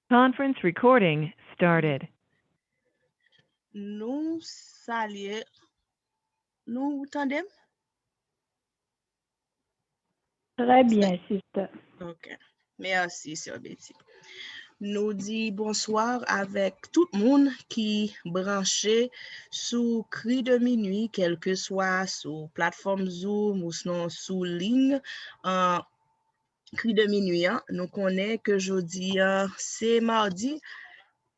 Conference recording started. Nous saluons, nous entendons? Très bien, sister. Ok, merci, Sœur Betty. Nous dit bonsoir avec tout le monde qui branché sous Cri de minuit, quel que soit sur plateforme Zoom ou sinon sous ligne. Cri de minuit, hein. Nous connaissons que jeudi, c'est mardi.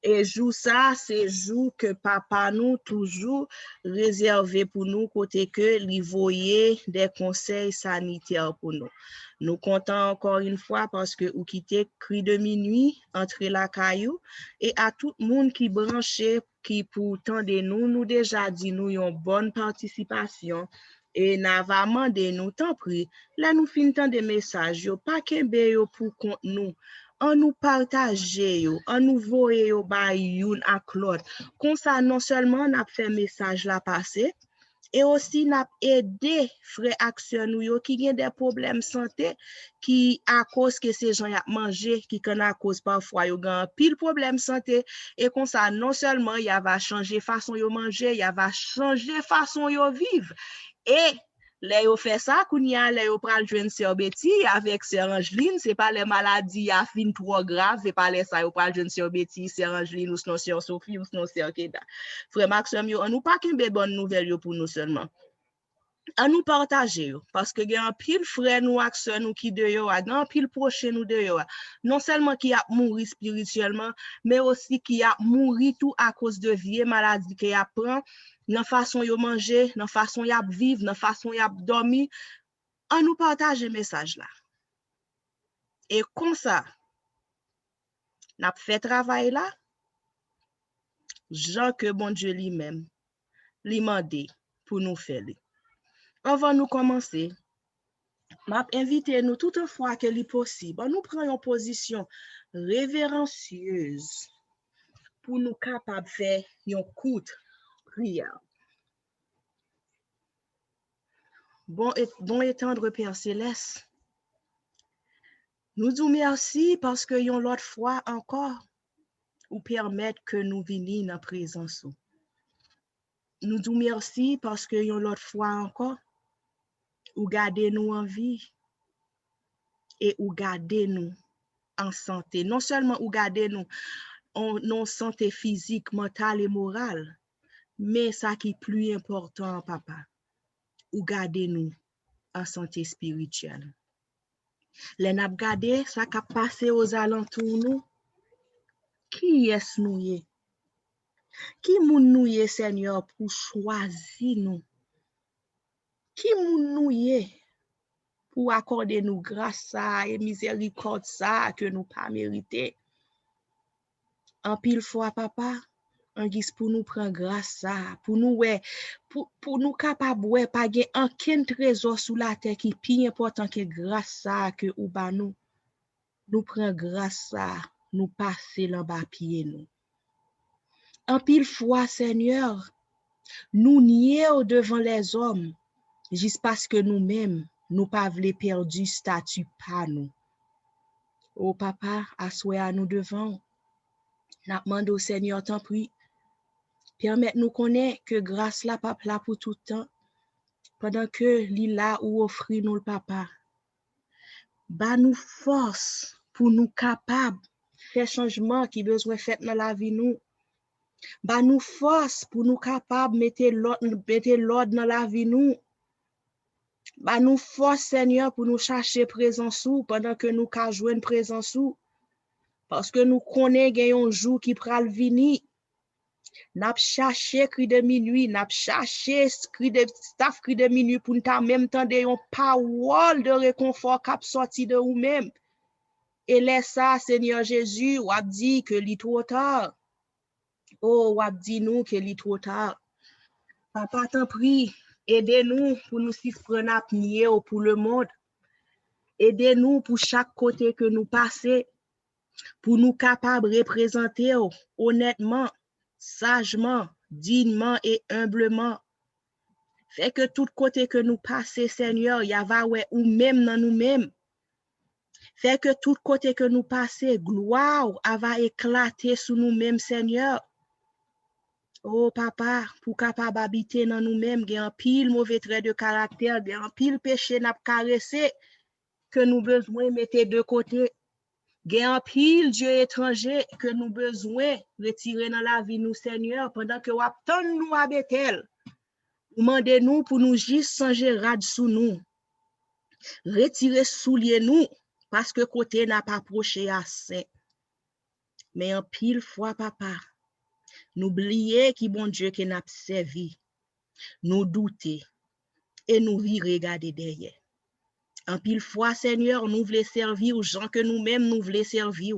Et jour ça, c'est jour que papa nous toujours réservé pour nous, côté que lui voyait des conseils sanitaires pour nous. Nous comptons encore une fois parce que vous quittez Cri de minuit, entre la caillou, et à tout le monde qui branché, qui pourtant de nous, nous déjà dit nous une bonne participation. Et n'a va demandé nous, tant pris, là nous finissons des messages, yo, pas qu'un yo pour compte nous. En nous partager, en nous voyer ba youn ak l'autre. Comme ça, non seulement n'a fait message la passer, et aussi n'a aidé frères action nous qui ont des problèmes santé qui à cause que ces gens y a mangé qui connaît à cause parfois yo gan pile problème santé et comme ça non seulement y va changer façon yo manger y va changer façon yo vivre et les yo fait ça kounya les yo pral joindre sœur Betty avec sœur Angeline c'est pas les maladies à fin trop grave c'est pas les ça yo pral joindre sœur Betty sœur Angeline ou sinon sœur Sophie ou sinon sœur Keda frère Maxime yo on nous pas qu'une bonne nouvelle yo pour nous seulement à nous partager parce que il y a un pile frère nous ak sœur nous qui de yo a un pile proche nous de yo non seulement qui a mouru spirituellement mais aussi qui a mouru tout à cause de vieille maladie qui a prend dans façon yo manger dans façon y a vivre dans façon y a dormir à nous partager message là et comme ça n'a fait travail là Jean que bon Dieu lui-même lui mandé pour nous faire avant nous commencer m'a invité nous toutefois que li possible. Nous prenons une position révérencieuse pour nous capables de faire une courte prière. Bon et tendre Père Céleste, nous disons merci parce que une autre fois encore, ou permettre que nous venions dans la présence. Nous disons merci parce que une autre fois encore, ou gardez nous en vie et ou gardez nous en santé. Non seulement ou gardez nous en santé physique, mentale et morale, mais ça qui est plus important, papa, ou garder nous en santé spirituelle. Les n'a gardé ça qui a passé aux alentours nous. Qui est nous y? Qui moun nous y, Seigneur, pour choisir nous? Qui moun nous y pour accorder nous grâce ça et miséricorde ça que nous pas mérité? En pile fois, papa, en guise pour nous prendre grâce ça, pour nous ouais, pour nous capable ouais pas gen aucun trésor sous la terre qui plus important que grâce ça que ou ba nous prend grâce ça, nous passer l'en bas pied nous. En pile fois Seigneur, nous nier devant les hommes juste parce que nous-mêmes nous pas vle perdu statut pas nous. Oh papa, assois à nous devant. N'a demandé au Seigneur t'en prie. Permette-nous connaître que grâce la papa là pour tout temps pendant que li là ou offrir nous le papa. Ba nous force pour nous capables faire changement qui besoin fait dans la vie nous. Ba nous force pour nous capables mettre l'ordre dans la vie nous. Ba nous force Seigneur pour nous chercher présence ou pendant que nous ka joindre présence ou parce que nous connaît gen un jour qui pral venir. N'a cherché cri de minuit, n'a cherché cri de minuit pour nous même temps de une parole de réconfort qui sorti de vous même. Et laisse ça Seigneur Jésus, ou a dit que li trop tard. Oh, ou a dit nous que li trop tard. Papa t'en prie, aidez-nous pour nous suivre n'a nier pour le monde. Aidez-nous pour chaque côté que nous passer pour nous capables de représenter honnêtement, sagement, dignement et humblement. Fait que tout côté que nous passer Seigneur, y va ouais ou même dans nous-mêmes. Fait que tout côté que nous passons, gloire va éclater sous nous-mêmes, Seigneur. Oh, papa, pour capable habiter dans nous-mêmes, il y a un pile mauvais trait de caractère, il y a un pile péché n'a caressé que nous besoin mettre de côté. Il y a un pile Dieu étranger que nous besoin retirer dans la vie nous, Seigneur, pendant que nous attendons nous à Bethel. Demandez-nous pour nous juste changer rad sous nous. Retirer soulier nous, parce que côté n'a pas approché assez. Mais en pile fois, papa, n'oubliez qui bon Dieu qui n'a servi, nous douter et nous virer regarder derrière. En pile fois, Seigneur, nous voulons servir aux gens que nous-mêmes nous voulons servir.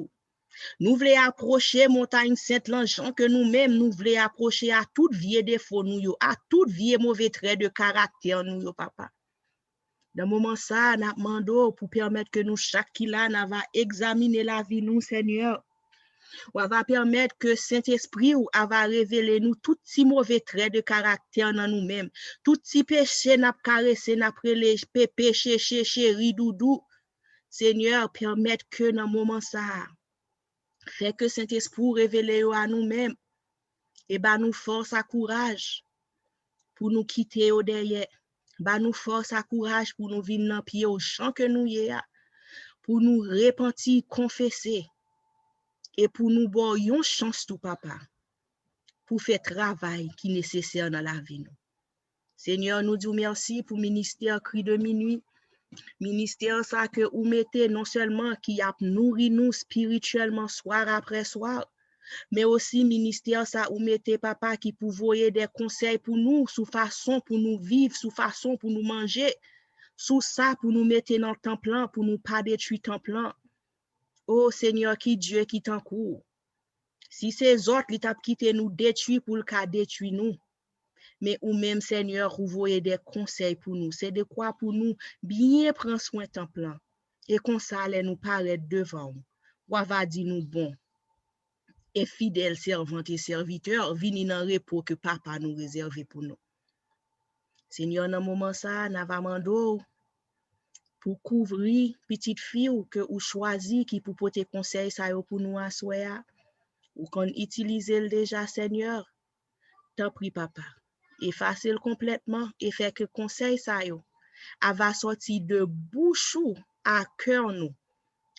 Nous voulons approcher montagne sainte gens que nous-mêmes nous voulons approcher à tout vieux défaut nous, à tout vieux mauvais trait de caractère nous, papa. Dans le moment ça, nous demandons pour permettre que nous, chaque qui là, va examiner la vie nous, Seigneur. Ou va permettre que Saint-Esprit va révéler nous tout petit mauvais trait de caractère dans nous-mêmes. Tout petit péché n'a caressé, n'a prélé, péché, chéri, doudou. Seigneur, permettre que dans le moment ça, fait que Saint-Esprit révèle à nous-mêmes et nous force à courage pour nous quitter au derrière. Nous force à courage pour nous venir dans pied au champ que nous y a, pour nous repentir, confesser et pour nous avoir une chance tout papa pour faire travail qui est nécessaire dans la vie. Seigneur, nous disons merci pour le ministère Cri de minuit. Ministère ça que vous mettez non seulement qui a nourri nous spirituellement soir après soir, mais aussi ministère ça vous mettez papa qui pour voyer des conseils pour nous, sous façon pour nous vivre, sous façon pour nous manger, sous ça pour nous mettre dans le temple, pour nous pas détruire le temple. Oh Seigneur, qui Dieu qui t'encourt. Si ces autres qui t'a quitté nous détruire pour le cas détruire nous, mais ou même Seigneur, vous voyez des conseils pour nous. C'est de quoi pour nous bien prendre soin de temple. Et qu'on s'allait nous paraître devant nous. Ou va dire nous bon. Et fidèles servantes et serviteurs, venez dans le repos que papa nous réserve pour nous. Seigneur, dans le moment ça, nous avons demandé pour couvrir petite fille que vous choisi qui pour porter conseil ça pour nous à soya. Ou qu'on utilise déjà, Seigneur. T'en prie, papa. Effacer complètement et faire que conseil ça yo va sortir de bouche à cœur nous.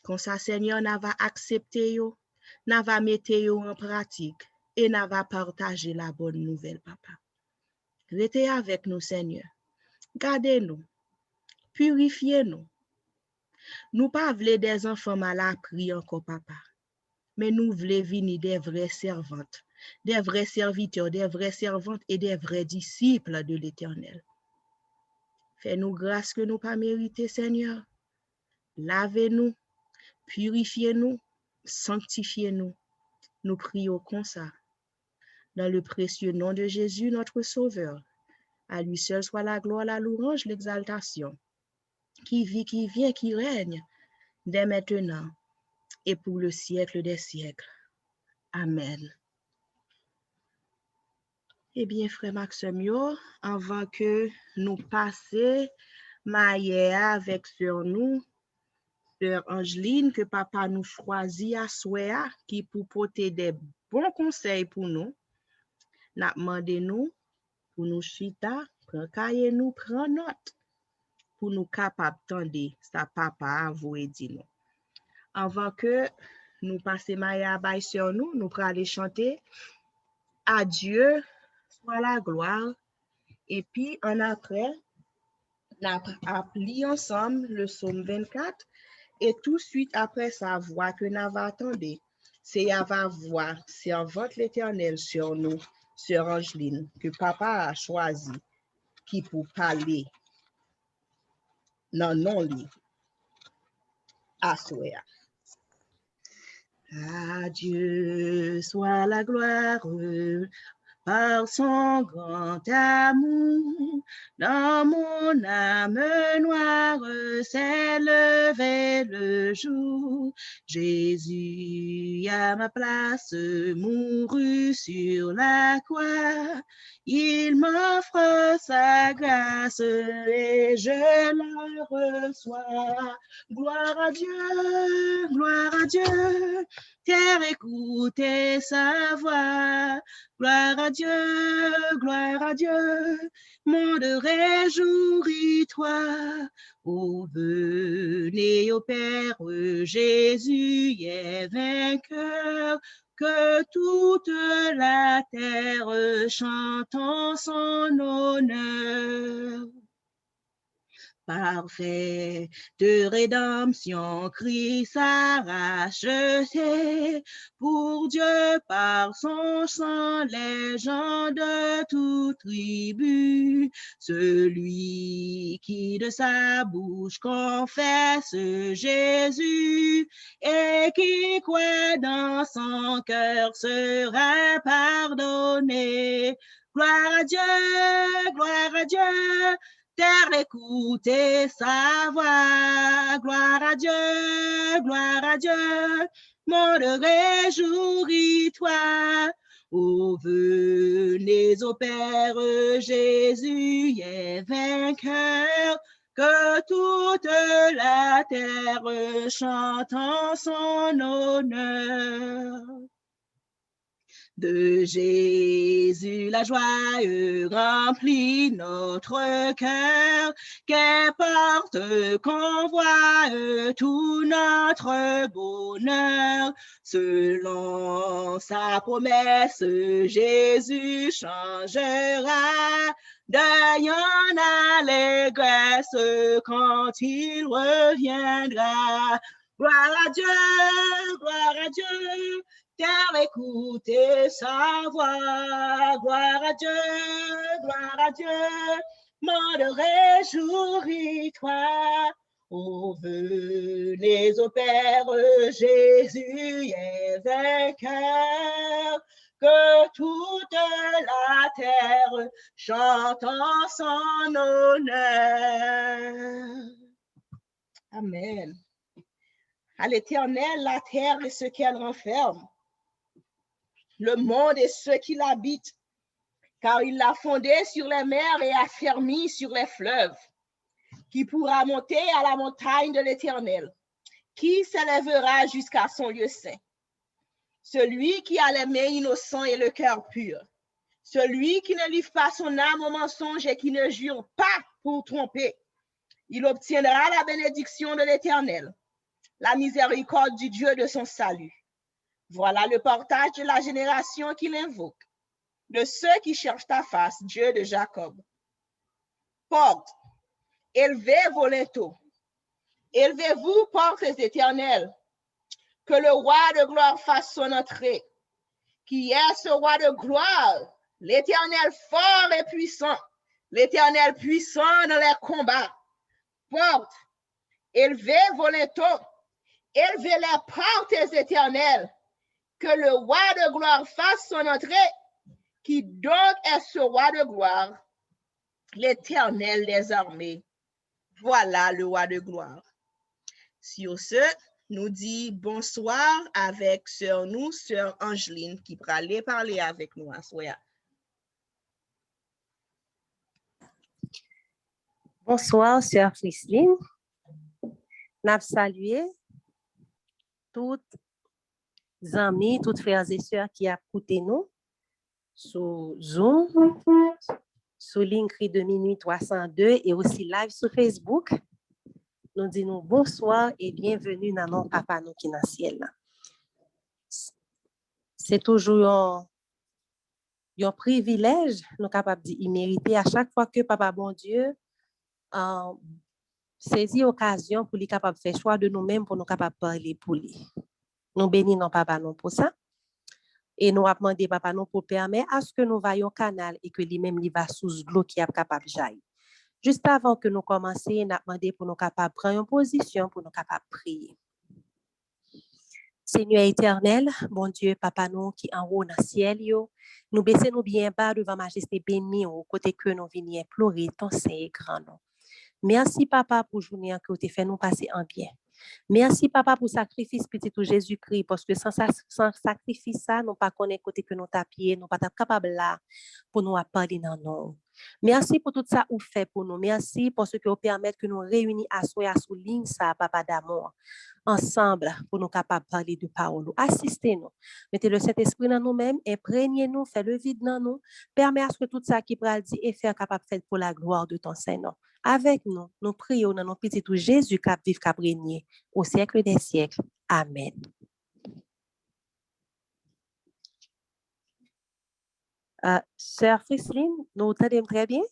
Comme ça, Seigneur, n'a va accepter yo, n'a va mettre yo en pratique et n'a va partager la bonne nouvelle, papa. Restez avec nous, Seigneur. Gardez-nous, purifiez-nous. Nous pas voulons des enfants mal appris encore, papa, mais nous voulons venir des vraies servantes, des vrais serviteurs, des vraies servantes et des vrais disciples de l'Éternel. Fais-nous grâce que nous pas mérité, Seigneur. Lavez-nous, purifiez-nous, sanctifiez-nous. Nous prions comme ça. Dans le précieux nom de Jésus, notre Sauveur. À lui seul soit la gloire, la louange, l'exaltation. Qui vit, qui vient, qui règne, dès maintenant et pour le siècle des siècles. Amen. Eh bien, frère Maxime, avant que nous passions Maïa avec sur nous, Sœur Angeline, que papa nous choisit à souhait, qui pour porter des bons conseils pour nous, n'a demandé nous, pour nous chita, prendre cahier nous, prendre note, pour nous capables d'entendre sa papa à vous et dire nous. Avant que nous passions Maïa by sur nous, nous pourrons aller chanter à Dieu soit la gloire. Et puis, en après, nous appelons ensemble le psaume 24. Et tout de suite après sa voix que nous avons attendue, c'est la voix servante l'Éternel sur nous, Sœur Angeline, que papa a choisi qui pour parler dans non li à souhait. À Dieu soit la gloire par son grand amour. Dans mon âme noire s'est levé le jour. Jésus à ma place mourut sur la croix. Il m'offre sa grâce et je la reçois. Gloire à Dieu, gloire à Dieu. Terre écoutez sa voix. Gloire à Dieu, monde réjouis-toi. Ô venez au Père, Jésus est vainqueur, que toute la terre chante en son honneur. Parfait de rédemption, Christ a racheté pour Dieu par son sang les gens de toute tribu. Celui qui de sa bouche confesse Jésus et qui croit dans son cœur sera pardonné. Gloire à Dieu, gloire à Dieu. Terre écoutez sa voix, gloire à Dieu, monde réjouis-toi. Ô venez au Père, Jésus est vainqueur, que toute la terre chante en son honneur. De Jésus, la joie remplit notre cœur, qu'importe qu'on voit tout notre bonheur. Selon sa promesse, Jésus changera deuil en allégresse quand il reviendra. Gloire à Dieu, gloire à Dieu. Terre écoutez sa voix, gloire à Dieu, monde réjouis-toi. Ô venez au Père, Jésus est vainqueur, que toute la terre chante en son honneur. Amen. À l'Éternel, la terre et ce qu'elle renferme, le monde et ceux qui l'habitent, car il l'a fondé sur les mers et affermi sur les fleuves. Qui pourra monter à la montagne de l'Éternel? Qui s'élèvera jusqu'à son lieu saint? Celui qui a les mains innocentes et le cœur pur. Celui qui ne livre pas son âme au mensonge et qui ne jure pas pour tromper. Il obtiendra la bénédiction de l'Éternel, la miséricorde du Dieu de son salut. Voilà le partage de la génération qu'il invoque, de ceux qui cherchent ta face, Dieu de Jacob. Porte, élevez vos linteaux, élevez-vous, portes éternelles, que le roi de gloire fasse son entrée. Qui est ce roi de gloire? L'Éternel fort et puissant, l'Éternel puissant dans les combats. Porte, élevez vos linteaux, élevez les portes éternelles, que le roi de gloire fasse son entrée. Qui donc est ce roi de gloire? L'Éternel des armées. Voilà le roi de gloire. Sur ce, nous dit bonsoir avec sœur Angeline, qui va aller parler avec nous à soir. Bonsoir, sœur Christine. Nous saluons toutes amis, toutes frères et sœurs qui écoutent nous sur Zoom, sur Linktree de minuit 302 et aussi live sur Facebook. Nous disons bonsoir et bienvenue dans notre papa nous qui est dans le ciel. C'est toujours un privilège, nous capables d'y mériter à chaque fois que papa bon Dieu saisit l'occasion pour lui capable faire choix de nous-mêmes pour nous capable parler pour lui. Nous bénissons papa nous pour ça. Et nous avons demandé papa nous pour permettre à ce que nous voyions au canal et que lui-même il va sous l'eau qui est capable de jaillir. Juste avant que nous commencions, nous avons demandé pour nous capables prendre une position pour nous capables prier. Seigneur éternel, bon Dieu, papa nous qui en haut dans le ciel, yo, nous baissons nous bien bas devant majesté bénie, au côté que nous venions implorer ton Saint grand nom. Merci, papa, pour journée que tu fait nous passer en bien. Merci, papa, pour sacrifice petit tout Jésus-Christ, parce que sans sacrifice, ça, nous pas connaître côté que nous tapier, nous pas capable là pour nous parler dans nous. Merci pour tout ça que vous faites pour nous. Merci parce que vous permettez que nous réunis à sous ligne ça, papa d'amour, ensemble pour nous capables de parler de parole. Assistez-nous. Mettez le Saint-Esprit dans nous-mêmes, imprégnez-nous, faites le vide dans nous. Permettez à ce que tout ça qui pourra dire et faire capable de faire pour la gloire de ton Saint-Nom. Avec nous, nous prions dans nos petits tout Jésus qui vive, qui régné au siècle des siècles. Amen. Sœur Frisline, nous entendons très bien?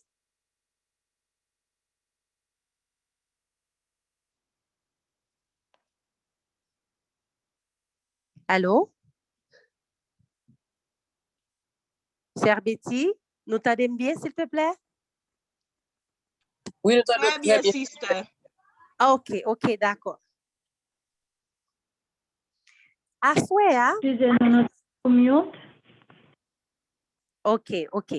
Allô? Sœur Betty, nous entendons bien, s'il te plaît? Oui, nous entendons Très bien, sister. OK, d'accord. Assoya. Excusez-nous, notre mute. OK.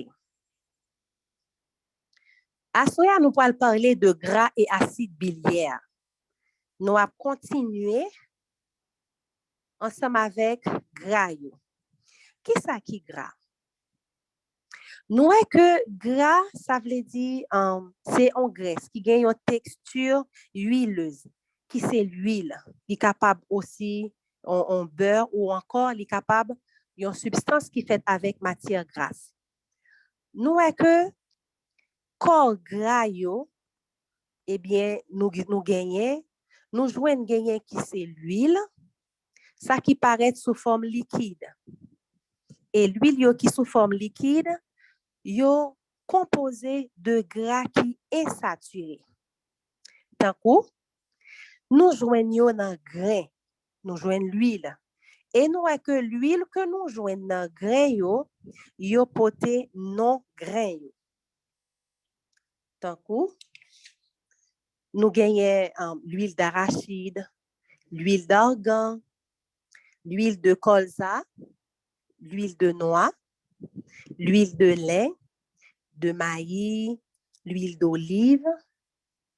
Assoya, nous allons parler de gras et acide biliaire. Nous allons continuer ensemble avec gras. Qui ça qui gras? Nous voyons que gras, ça veut dire c'est en graisse qui gagne une texture huileuse, qui c'est l'huile, qui est capable aussi en beurre ou encore qui est capable d'une substance qui est faite avec matière grasse. Nous voyons que corps gras, eh bien, nous gagnons, nous jouons gagner qui c'est l'huile, ça qui paraît sous forme liquide. Et l'huile qui sous forme liquide, yo composé de gras qui est saturé. D'un coup, nous joignons dans grain, nous joignons l'huile. Et nous voyons que l'huile que nous joignons dans grain, yo poté non grain. D'un coup, nous gagnons l'huile d'arachide, l'huile d'argan, l'huile de colza, l'huile de noix, l'huile de lin, de maïs, l'huile d'olive,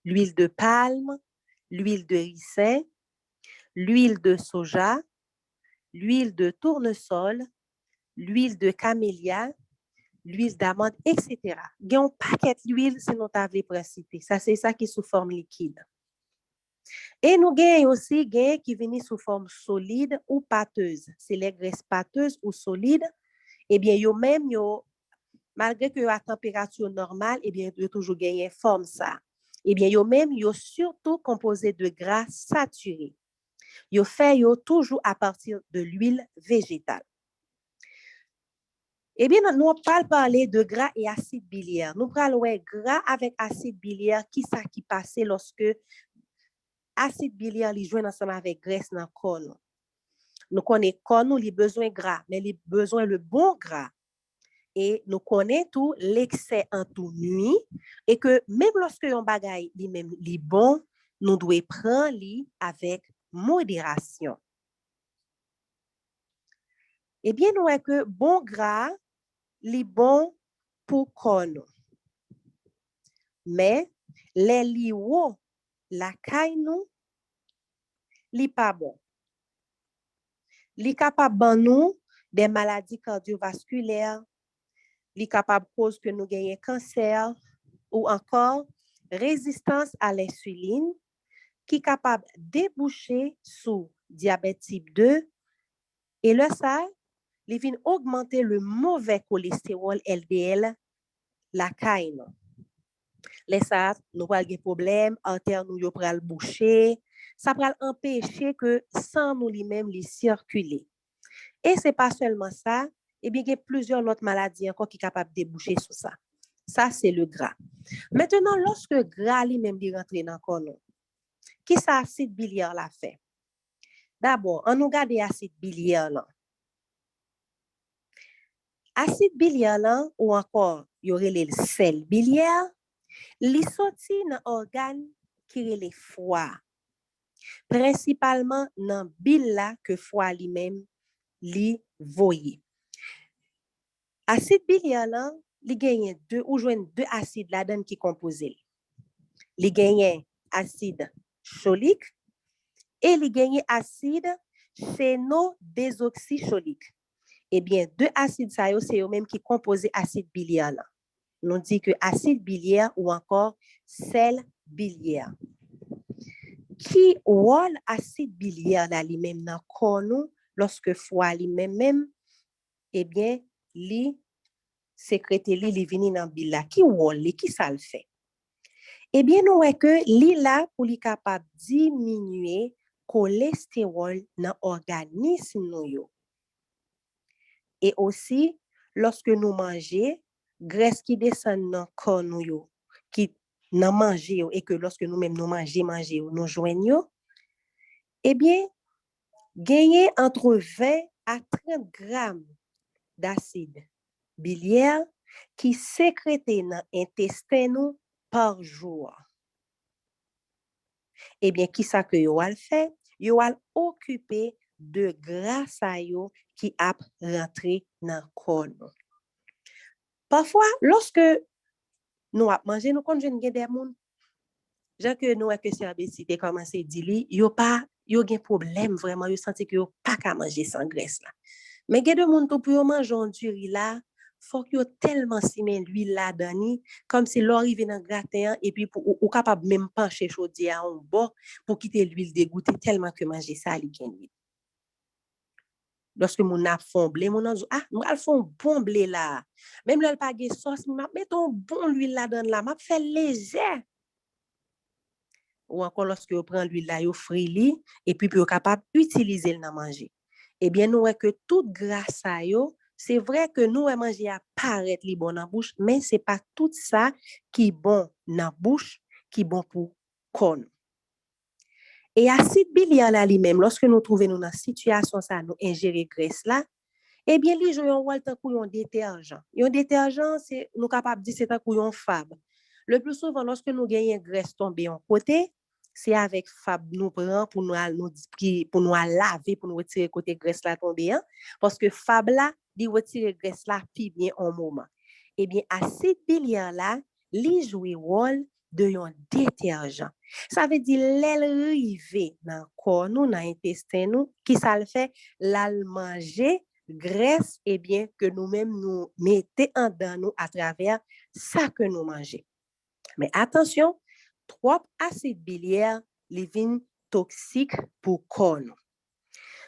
l'huile de palme, l'huile de ricin, l'huile de soja, l'huile de tournesol, l'huile de camélia, l'huile d'amande, etc. Il y a un paquet d'huile, c'est notre avis principal. Ça, c'est ça qui est sous forme liquide. Et nous avons aussi qui viennent sous forme solide ou pâteuse. C'est les graisses pâteuses ou solides. Eh bien, malgré que à température normale, eh bien, yo toujours gagné forme ça. Eh bien, yo surtout composé de gras saturés. Yo fait toujours à partir de l'huile végétale. Eh bien, nous allons parler de gras et acide biliaire. Nous parlons de gras avec acide biliaire, qui ça qui passe lorsque acide biliaire li joint ensemble avec graisse dans le corps. Nous connaissons corps nous, les besoins gras, mais les besoins le bon gras. Et nous connaissons tout l'excès en tout nuit et que même lorsque on bagaille lui-même li bon, nous devons prendre li avec modération. Eh bien, nous voyons que bon gras li bon pour corps. Mais les li wo la caille nous li pas bon. Li capable ban nous des maladies cardiovasculaires, li capable cause que nous gagnons cancer ou encore résistance à l'insuline qui est capable de déboucher sous diabète type 2 et le ça il vient augmenter le mauvais cholestérol LDL la caille. Les ça nous pas des problèmes artère nous yo pral boucher, ça pral empêcher que sang nous lui-même li circuler. Et c'est pas seulement ça, et bien il y a plusieurs autres maladies encore qui sont capables de déboucher sur ça. Ça c'est le gras. Maintenant lorsque gras lui-même li rentre dans corps nous, qui ça acide biliaire la fait? D'abord, on nous garde acide biliaire là. Acide biliaire là ou encore y aurait le sel biliaire, li sorti dans organe qui relève foie. principalement dans bile là que foie lui-même li voye. Acide biliaire là, li gagne deux ou joindre deux acides là-dedans qui composent. Li gagne acide cholique et li gagne acide phénodésoxycholique. Eh bien, deux acides ça yo, c'est eux même qui composent acide biliaire là. Nous dit que acide biliaire ou encore sel biliaire. Qui rôle acide biliaire là lui-même dans corps nous lorsque foie lui-même eh bien li sécréter li vini dans bile là qui rôle qui ça le fait eh bien nous est que li là pour li capable diminuer cholestérol dans organisme nous yo. Et aussi lorsque nous manger graisse qui descend dans corps nous yo qui nan manger et que lorsque nous même nous manger nous joignons eh bien gagner entre 20 à 30 grammes d'acide biliaire qui sécrété dans l'intestin nous par jour. Eh bien, qui ça que yo al fait? Yo al occupé de grâce à yo qui a rentré dans le corps. Parfois, lorsque nous a mangé, nous kon jwen gen des moun, gens que nous a que CRBC commencé di li, yo gen problème vraiment, yo senti que yo pas ka manger sans graisse là. Mais gen de moun tout pour yo manger en duri là, faut que yo tellement simen l'huile là dani comme si l'or arrive dans gratin et puis ou capable même pencher chaudière en bas pour quitter l'huile dégoûter tellement que manger ça li gen l'huile. Lorsque mon a fond blé mon a dit moi fond bon blé là même là pas de sauce m'a mettons bon l'huile là dedans là m'a fait léger ou encore lorsque vous prend l'huile là vous frit li et puis vous capable utiliser le dans manger. Eh bien nous est que toute grâce à yo c'est vrai que nous manger à paraître li bon dans bouche mais c'est pas tout ça qui bon dans bouche qui bon pour corps. Et acide biliaire là lui-même lorsque nous trouvons nous dans situation ça nous ingérer graisse là eh bien li joue un rôle tant un détergent. Un détergent c'est nous capable dire c'est tant un fab. Le plus souvent lorsque nous gagnons graisse tombée en côté c'est avec fab nous prend pour nous laver pour nous retirer côté graisse là tombée parce que fab là dit retirer graisse là puis bien en moment. Eh bien acide biliaire là li joue rôle de un détergent. Ça veut dire l'aile rive dans corps nous dans intestin nous qui ça le fait l'al manger graisse eh bien que nous-mêmes nous mettons en dedans nous à travers ça que nous mangeons. Mais attention, trop acide biliaire les vin toxique pour corps nous.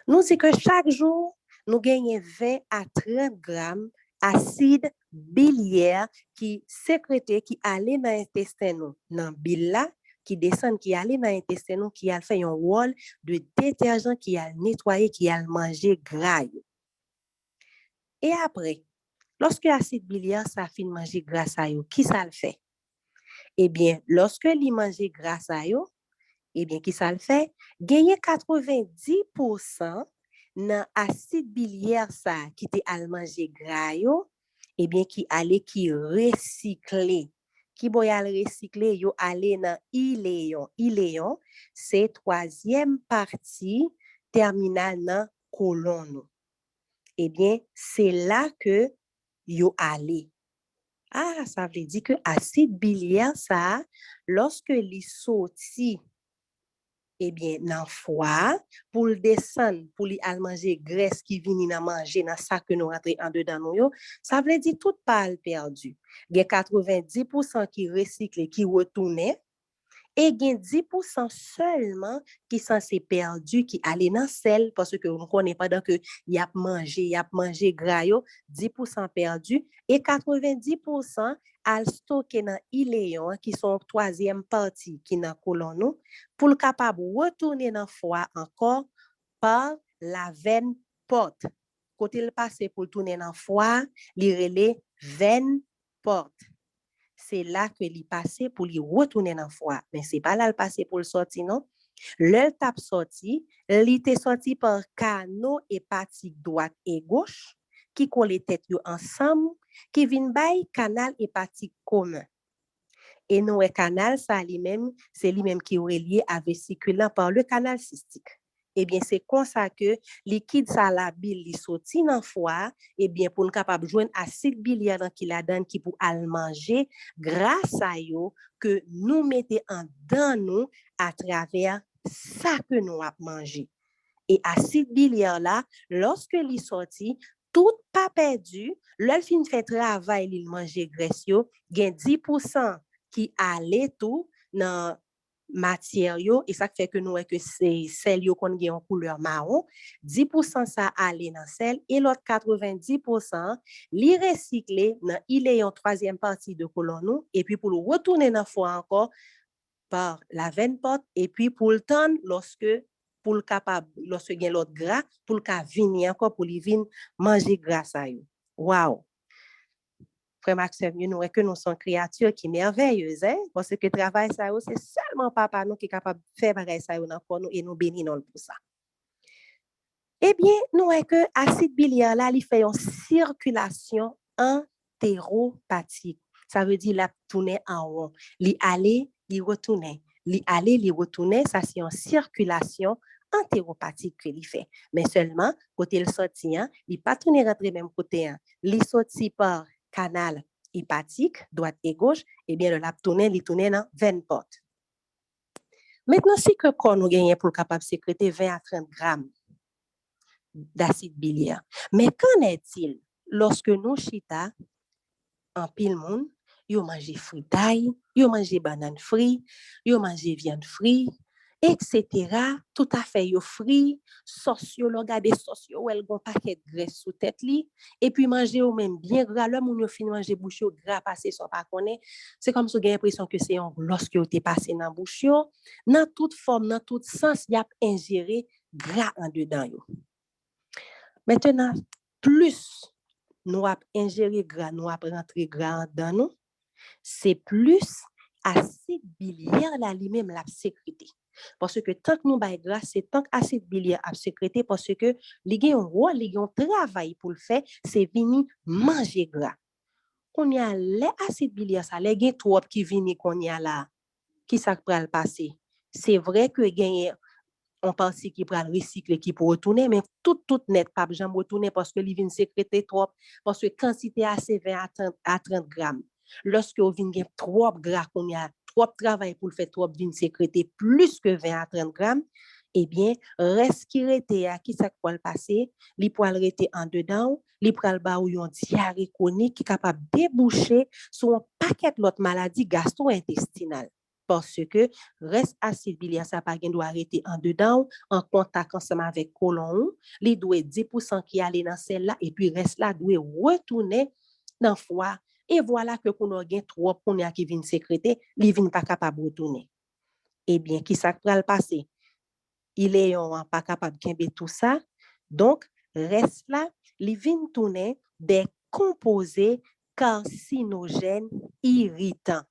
Nous dit que chaque jour nous gagnons 20 à 30 grammes acide biliaire qui sécrété qui allait dans l'intestin nous dans bile là qui descend qui allait dans l'intestin nous qui a fait un rôle de détergent qui a nettoyer qui a manger gras. Et après lorsque acide biliaire ça fin manger grâce à yo qui ça le fait? Eh bien lorsque li manger grâce à yo eh bien qui ça le fait? Gagner 90% dans acide biliaire ça qui te al manger gras yo eh bien qui allait qui recycler qui boy al recycler yo aller dans iléon c'est troisième partie terminale dans colonne. Eh bien c'est là que yo allé. Ça veut dire que acide biliaire ça lorsque li sorti eh bien dans foie pour le descendre pour li al manger graisse qui vini dans manger dans ça que nous rentrer en dedans nous yo ça veut dire tout pas perdu. Il y a 90% qui recycle qui retourne et il y a 10% seulement qui censé perdu qui aller dans sel parce que on connaît pas donc y a mangé gras yo 10% perdu et 90% al stocké dans iléon qui sont troisième partie qui dans colonne nous pour le capable retourner dans foie encore par la veine porte côté le passer pour tourner dans foie li relé veine porte. C'est là que li passé pour li retourner dans foie mais c'est pas là le passer pour le sortir non le tap sorti li te sorti par canaux hépatique droite et gauche qui colle tête yo ensemble qui vinn bay canal hépatique commun Et nous, le canal, ça lui-même, c'est lui-même qui est relié à vésicule là par le canal cystique. Eh bien, c'est comme ça que liquide ça la bile li sorti dans foie, eh bien, pour nous capable joindre acide biliaire dans qui la donne qui pour al manger grâce à yo que nous mettons en dans nous à travers ça que nous a mangé. Et acide biliaire là, lorsque li sorti, tout pas perdu, le fin fait travail li manger graisse yo, gen 10% qui allait tout dans matière yo et ça fait que nous que c'est celle yo qu'on gen en couleur marron 10% ça aller dans sel et l'autre 90% li recycler dans il est en troisième partie de colonne et puis pour le retourner dans foie encore par la veine porte et puis pour le temps pour le capable lorsque gen l'autre gras pour le ka venir encore pour li vinn manger gras ça yo. Wow. Frère Maxime, nous que nous sommes créatures qui merveilleuses, hein? Parce que le travail, ça, c'est seulement papa nous qui est capable de faire pareil ça dans nous et nous bénissons pour ça. Eh bien, nous que acide biliaire là, il fait une circulation entéropathique. Ça veut dire la tourner en rond. Li aller, li retourner. Li aller, li retourner, ça c'est une circulation entéropathique que il fait. Mais seulement côté le sorti, hein, il pas tourner rentrer même côté hein. Li sorti par canal hépatique, droite et gauche, eh bien, le lap tourner, il tourne dans 20 portes. Maintenant, si que corps nous gagnons pour capable sécréter 20 à 30 grammes d'acide biliaire. Mais qu'en est-il lorsque nous chita en pile monde, yo manger fritaille, yo manger banane frit, yo manger viande frit, etc. Tout à fait yo frit, sauce yo regardez sauce yo elle gon paquet de graisse sous tête li et puis manger au même bien gras le moun yo fin manger bouche yo gras passé sans pas connaît, c'est comme si vous avez l'impression que c'est un lorsque yo t'es passé dans bouche yo, dans toute forme, dans tout sens, y a ingéré gras en dedans yo. Maintenant, plus nous avons ingéré gras, nous avons rentré gras dans nous, c'est plus acide biliaire là lui-même l'a sécrété. Parce que tant que nous bail gras, c'est tant qu'acide biliaire a sécrété parce que li gen un rôle, li gen un travail pour le faire, c'est venir manger gras. On y a les acides biliaire ça, les gen trop qui vini qu'on y a là, qui ça pral passer. C'est vrai que gen on partie qui pral recycler qui pour retourner mais tout net pas jamais retourner parce que li vinn sécréter trop parce que quantité assez 20 à 30 grammes. Lorsque on vient trop gras qu'on y a trop travail pour le faire trop vinn sécréter plus que 20 à 30 grammes, eh bien reste qui rete à qui ça peut le passer, li pour rete en dedans, li pral ba ou yon diarrhée chronique qui capable déboucher sur un paquet d'autres maladies gastro-intestinales. Parce que reste acide biliaire ça pas doit arrêter en dedans en contact ensemble avec colon li doit 10% qui aller dans celle-là et puis reste là doit retourner dans foie et voilà que qu'on a gain trop qu'on a qui vient sécréter li vient pas capable retourner. Eh bien qui ça va le passer, il est pas capable de tout ça donc reste là li vient tourner des composés carcinogènes irritants.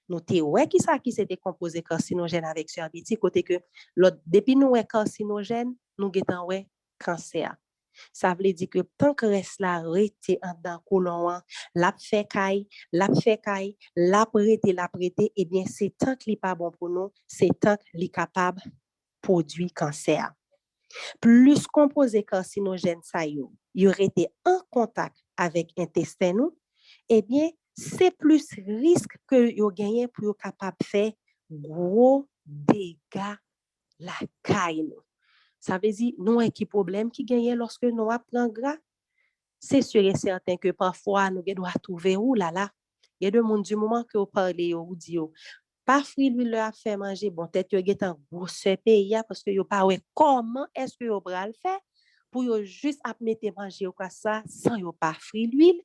Nous te ouais qui ça qui s'était composé carcinogène avec sorbiti côté que l'autre depuis nous est carcinogène nous getan ouais cancer. Ça veut dire que tant que reste là rete en dans colon la fait caille la prêter et bien c'est tant que li pas bon pour nous, c'est tant que li capable produire cancer. Plus composé carcinogène ça yo aurait été en contact avec intestin nous, eh bien c'est plus risque que yo gagner pour yo capable faire gros dégâts la caille. Ça veut dire nous un qui problème qui gagne lorsque nous prend gras. C'est sûr et certain que parfois nous doit trouver où là. Il y a des monde du moment que vous parlez ou dit pas fruit lui leur fait manger bon tête yo get en grosse pays parce que yo pas ouais comment est-ce que yo bral faire pour yo juste à mettre manger ou quoi ça sans yo pas fruit l'huile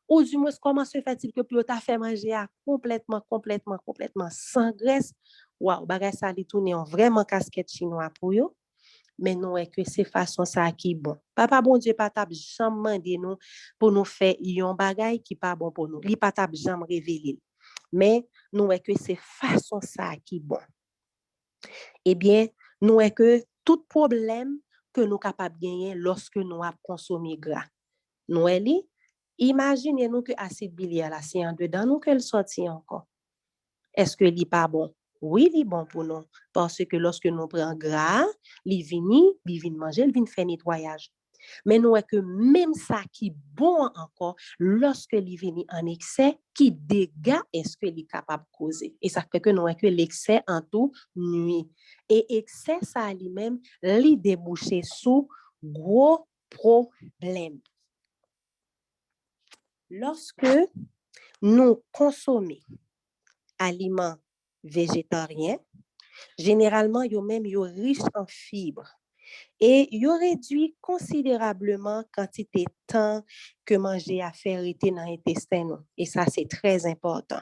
ou du moins comment se fait-il que pour ta fait manger complètement sans graisse. Waouh bagay ça li tourner vraiment casquette chinois pour yo. Mais non est que c'est façon ça qui bon. Papa bon Dieu pas tap jamais mandé nous pour nous faire yon bagay qui pas bon pour nous. Li pas tap jamais révéler. Mais nous est que c'est façon ça qui bon. Eh bien, nous est que tout problème que nous capable gagner lorsque nous a consommé gras. Nous est li, imaginez nous que acide biliaire là c'est en dedans nous qu'elle sorti encore. Est-ce que li pas bon? Oui, li bon pour nous. Parce que lorsque nous prenons gras, li vin manger, li vin faire nettoyage. Mais nous est que même ça qui bon encore, lorsque li vini en excès, qui dégâts est-ce que li capable de causer? Et ça fait que nous est que l'excès en tout nuit. Et excès ça lui-même, li déboucher sous gros problème. Lorsque nous consommons aliments végétariens, généralement, yo même yo riche en fibres et yo réduit considérablement quantité de temps que manger a fait rester dans l'intestin. Et ça, c'est très important.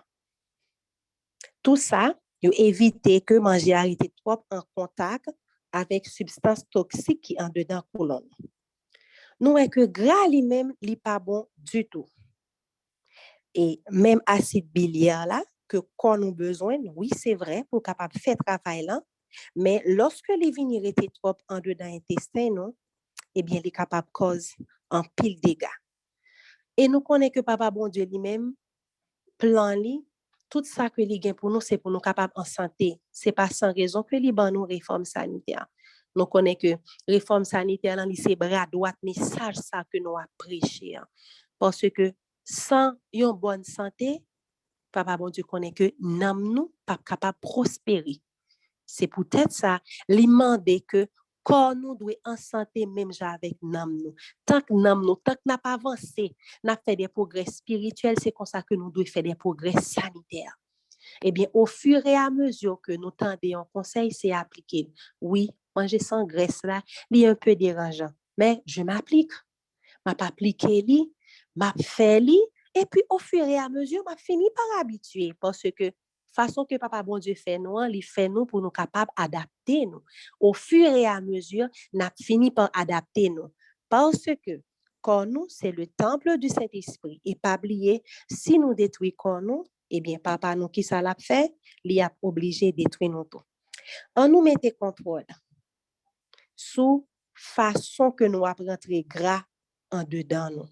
Tout ça, yo éviter que manger a été trop en contact avec substances toxiques qui en dedans colonne. Nous est que gras lui-même, li pas bon du tout. Et même acide biliaire là, que qu'on a besoin, oui, c'est vrai, pour capable faire travail là, mais lorsque les vignes étaient trop en dedans l'intestin, non, eh bien, les capable cause un pile dégâts. Et nous connaissons que Papa bon Dieu lui-même, plan li, tout ça que li gain pour nous, c'est pour nous capables en santé. C'est pas sans raison que li ban nous réforme sanitaire. Nous connaissons que réforme sanitaire, là, c'est bras droit message ça que nous a prêché. Parce que sans une bonne santé, Papa bon Dieu connaît que nam nous pas capable prospérer. C'est peut-être ça, li mandé que corps nous doit en santé même avec nam nous. Tant que n'a pas avancé, n'a fait des progrès spirituels, c'est comme ça que nous devons faire des progrès sanitaires. Eh bien, au fur et à mesure que nous tendons conseil, c'est appliqué. Oui, manger sans graisse là, il est un peu dérangeant, mais je m'applique. M'a appliqué li, m'a fait li, et puis au fur et à mesure, m'a fini par habituer parce que façon que Papa bon Dieu fait nous, il fait nous pour nous capables d'adapter nous. Au fur et à mesure, n'a fini par adapter nous parce que quand nous, c'est le temple du Saint-Esprit. Et pas oublier, si nous détruisons nous, eh bien, Papa nous qui ça l'a fait, il a obligé de détruire nous tout. On nous mette contrôle sous façon que nous apprenons gras en dedans nous.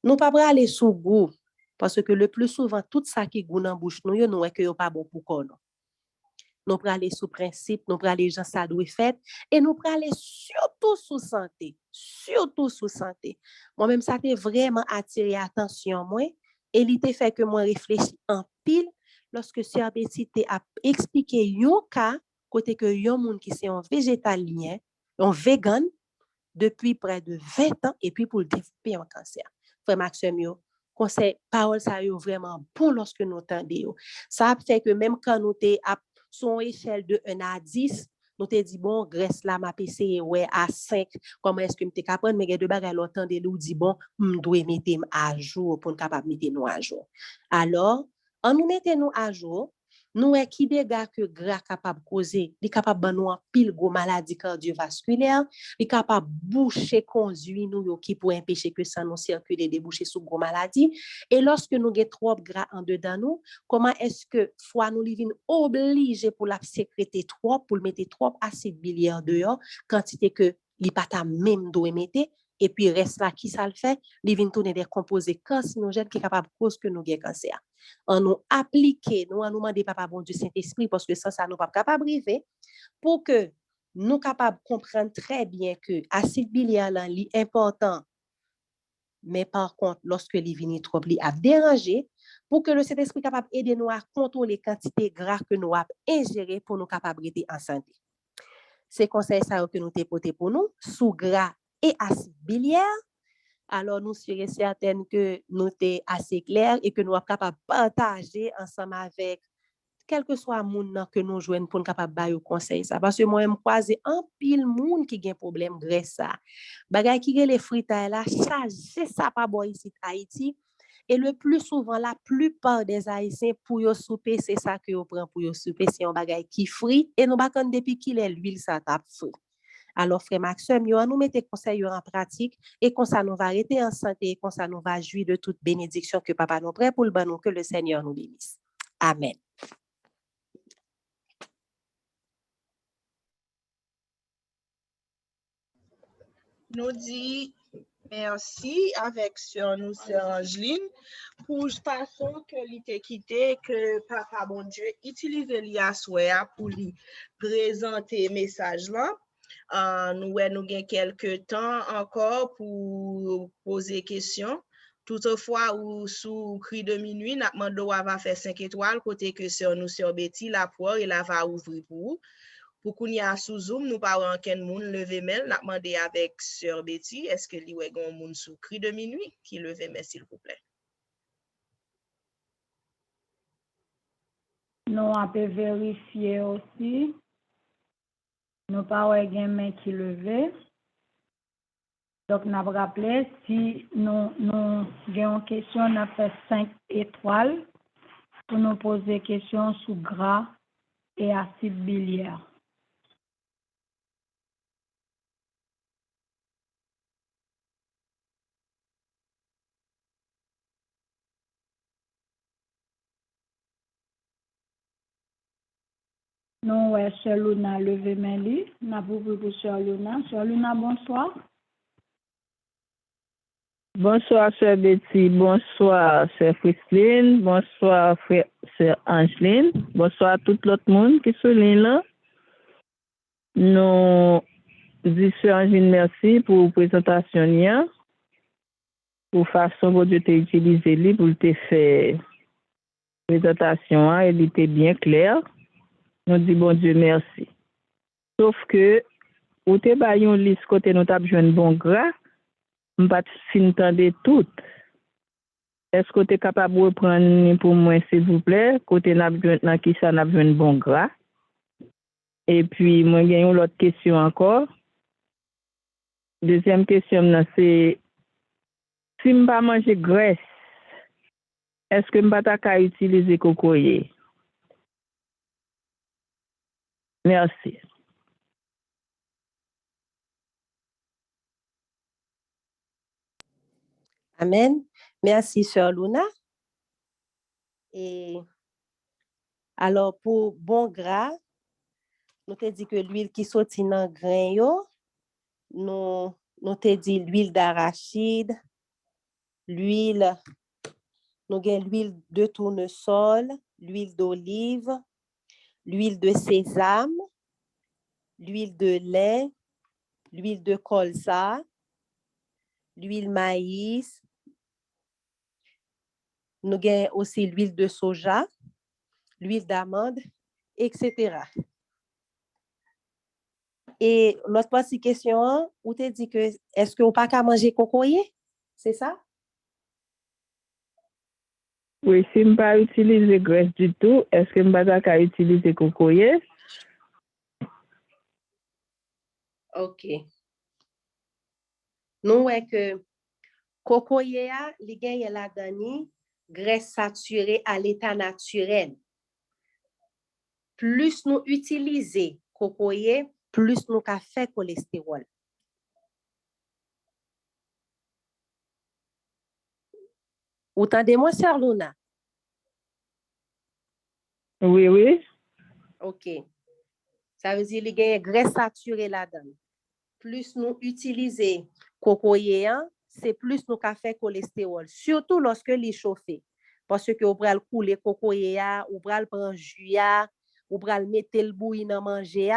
Nous pas aller sous goût parce que le plus souvent tout ça qui goût dans bouche nous nous est que pas bon pour corps. Nous pas aller sous principe, nous pas aller gens ça doit fait et nous pas aller surtout sous santé. Moi-même ça t'est vraiment attiré attention moi et il t'a fait que moi réfléchis en pile lorsque Sœur Betty t'a expliqué yon cas côté que yon monde qui c'est un végétalien, un vegan depuis près de 20 ans et puis pour le développer un cancer. Frère Maxime, conseil, parole, ça est vraiment bon lorsque nous entendons. Ça fait que même quand nous sommes à son échelle de 1 à 10, nous te dit bon, graisse là, ma PC, ouais, à 5, comment est-ce que je suis capable, mais il y a deux bagages, l'autant de nous dit bon, je dois mettre à jour pour nous capable mettre nous à jour. Alors, en nous mettant nous à jour, nous est qui dégâts que gras capable causer, il capable de nous pile gros maladie cardiovasculaire, il capable boucher conduit nous qui pour empêcher que ça nous circule déboucher sous gros maladie et lorsque nous avons trop gras en dedans nous, comment est-ce que foie nous livine obligé pour la sécréter trop pour mettre trop acide biliaire dehors quantité que li pas ta même doit mettre et puis reste là qui ça le fait, li vinn tourner des composés carcinogènes qui capable cause que nous avons cancer. En nous appliquer, nous demander Papa bon Dieu Saint-Esprit parce que ça nous pas capable arriver pour que nous capables de comprendre très bien que l'acide biliaire est important, mais par contre, lorsque les vignes trop li a dérangé, pour que le Saint-Esprit capable aider nous à contrôler les quantités gras que nous avons ingérées pour nous capables d'être en santé. C'est conseil ça que nous t'ai pour nous, sous gras et acide biliaire. Alors, nous serons certaines que nous sommes assez clairs et que nous sommes capables de partager ensemble avec quel que soit le monde que nous jouons pour nous capable de bailler conseil ça parce que moi je croise un pile monde qui a un problème graisse ça bagay qui les frites là charger ça pas bon ici Haïti et le plus souvent la plupart des haïtiens pour yo souper c'est ça que yo prend pour yo souper c'est un bagay qui frit et nous pas connait depuis qu'il est l'huile ça tape frit. Alors frère Maxime yo nous mettre conseil en pratique et comme ça nous va arrêter en santé et comme ça nous va jouir de toute bénédiction que papa nous prête pour le bon que le Seigneur nous bénisse. Amen. Nous dit Merci avec sœur nous, sœur Angeline, pour façon que l'ité quitté, que papa bon Dieu utilise li à souhait pour lui présenter message là. Nous avons quelques temps encore pour poser questions. Toutefois, ou sous cri de minuit, n'a demandé va faire 5 étoiles, côté que sœur nous, sœur Betty, la poire, et la va ouvrir pour vous. Pour qu'on y a sous Zoom, nous parlons en quel monde lever mail, n'a demandé avec sœur Betty, est-ce que li wè gon moun sous cri de minuit qui lever mail, s'il vous plaît? Nous avons vérifié aussi. Nous pas gen main qui levé. Donc, nous avons rappelé, si nous avons une question, nous avons fait 5 étoiles pour nous poser question sur gras et acide biliaire. Nous, ouais, Sœur Luna, levé main li. Nous avons ouvert pour Sœur Luna. Sœur Luna, bonsoir. Bonsoir, sœur Betty. Bonsoir, sœur Frislin. Bonsoir, sœur Angeline. Bonsoir à tout l'autre monde qui sont là. Nous disons, sœur Angeline, merci pour la présentation. Pour façon dont tu t'es utilisé pour te faire présentation, elle était bien claire. Nous disons, bon Dieu, merci. Sauf que, ou te bayon liste côté nous t'a besoin bon gras, m'pas fin tande tout. Est-ce que tu es capable de reprendre pour moi, s'il vous plaît, côté n'a besoin qui ça n'a besoin bon gras? Et puis, moi, j'ai une autre question encore. Deuxième question, c'est si je ne pas manger graisse, est-ce que je ne peux pas utiliser cocoyer? Merci. Amen. Merci, sœur Luna. Et alors, pour bon gras, nous te dit que l'huile qui sortit dans grain yo, nous te dit l'huile d'arachide, l'huile, nous avons l'huile de tournesol, l'huile d'olive, l'huile de sésame, l'huile de lin, l'huile de colza, l'huile maïs. Nous avons aussi l'huile de soja, l'huile d'amande, etc. Et l'autre partie question, où tu dit que est-ce que vous pas qu'à manger cocoyer? C'est ça? Oui, si je ne pas utiliser graisse du tout, est-ce que je ne peux pas utiliser cocoyer? OK. Nous voyons que cocoyer a li gen la dani graisse saturée à l'état naturel. Plus nous utilisons cocoyer, plus nous ka fait cholestérol. Ou tendez-moi, sœur Luna? Oui, oui. OK. Ça veut dire qu'il y a une graisse saturée là-dedans. Plus nous utilisons cocoyer, c'est plus nous ka fait cholestérol, surtout lorsque les chauffé. Parce que vous pral couler cocoyer, ou pral prendre jus, ou pral mettre le bouilli dans manger,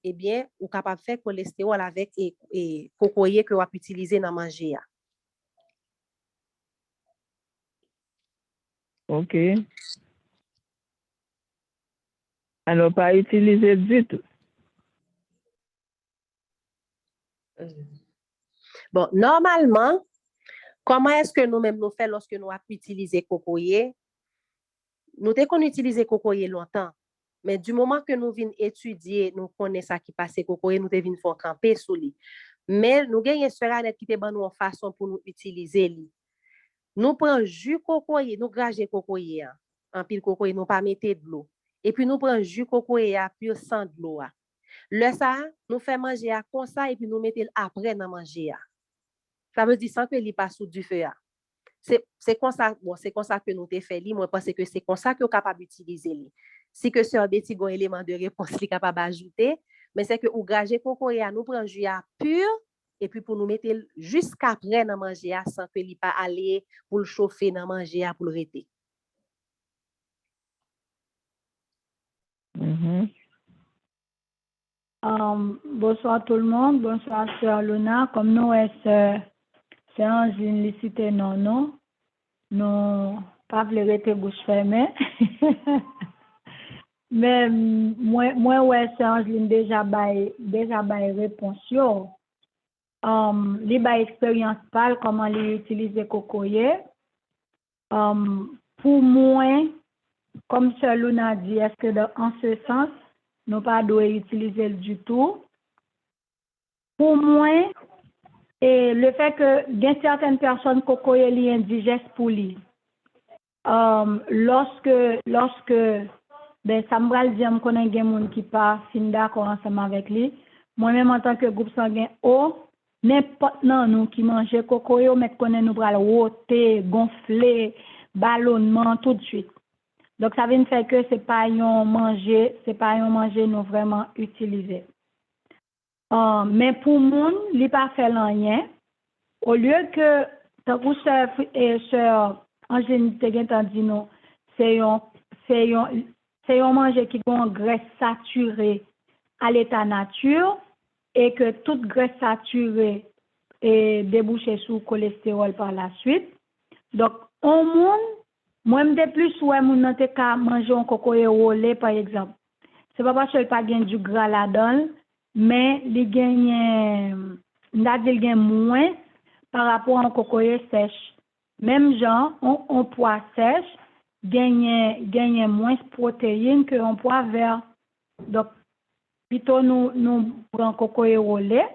eh bien, ou capable faire cholestérol avec et cocoyer que vous utiliser dans manger. OK. Alors, pas utiliser du tout. Bon, normalement, comment est-ce que nous-mêmes nous faisons lorsque nous utilisons cocoyer? Nous devons utiliser cocoyer longtemps, mais du moment que nous venons étudier, nous connaissons ça qui passe cocoyer, nous devons faire camper sous lui. Mais nous avons une sphère qui te donne une façon pour nous utiliser lui. Nous prenons jus cocoyer, nous gagez cocoyer, en pile cocoyer, nous pas mettre de l'eau. Et puis nous prenons jus cocoyer pur sans de l'eau. Le ça, nous fait manger comme ça et puis nous mettons après dans manger. Ça veut dire sans que il passe sous du feu. C'est comme ça, bon, c'est comme ça que nous te fait li, moi pense que c'est comme ça que vous capable d'utiliser li. Si que sœur Betty gon élément de réponse li capable d'ajouter, mais c'est que ou gager cocoyer nous prend jus pur et puis pour nous mettre jusqu'après dans manger sans que il pas aller pour le chauffer dans manger pour le rester. Bonsoir tout le monde, bonsoir Sœur Luna. Comme nous, c'est Angine licité non, nous pas voulu rester bouche fermée. Mais moi ouais, c'est Angine déjà bail réponse yo. Li ba expérience pal comment li utiliser cocoyer. Pour moi, comme Sœur Luna dit, est-ce que en ce sens, nous pas doit utiliser du tout? Pour moi, et le fait que certaines personnes cocoyer li indigeste pour lui. Lorsque ben ça me va le dire, me connaît gen moun qui pas fin d'accord ensemble avec lui. Moi-même en tant que groupe sanguin O, n'importe nous qui mange cocoyo, mais connaît nous bral roter, gonfler, ballonnement tout de suite. Donc ça veut dire que c'est pas un manger nous vraiment utiliser. Mais pour moun, li pas fait rien. Au lieu que tant que sœur Angélique te gen dit non, c'est un manger qui a une graisse saturée à l'état nature et que toute graisse saturée est débouchée sur le cholestérol par la suite. Donc, au monde, moi, de plus, ouais, moun nan te ka manger un cocoyer au lait, par exemple. C'est pas parce qu'il n'y a pas du gras là-dedans, mais il gagne moins par rapport à un cocoyer sèche. Même genre, on poids sèche gagne moins de protéines que un poids vert. Donc, plutôt nous prenons cocoyer au lait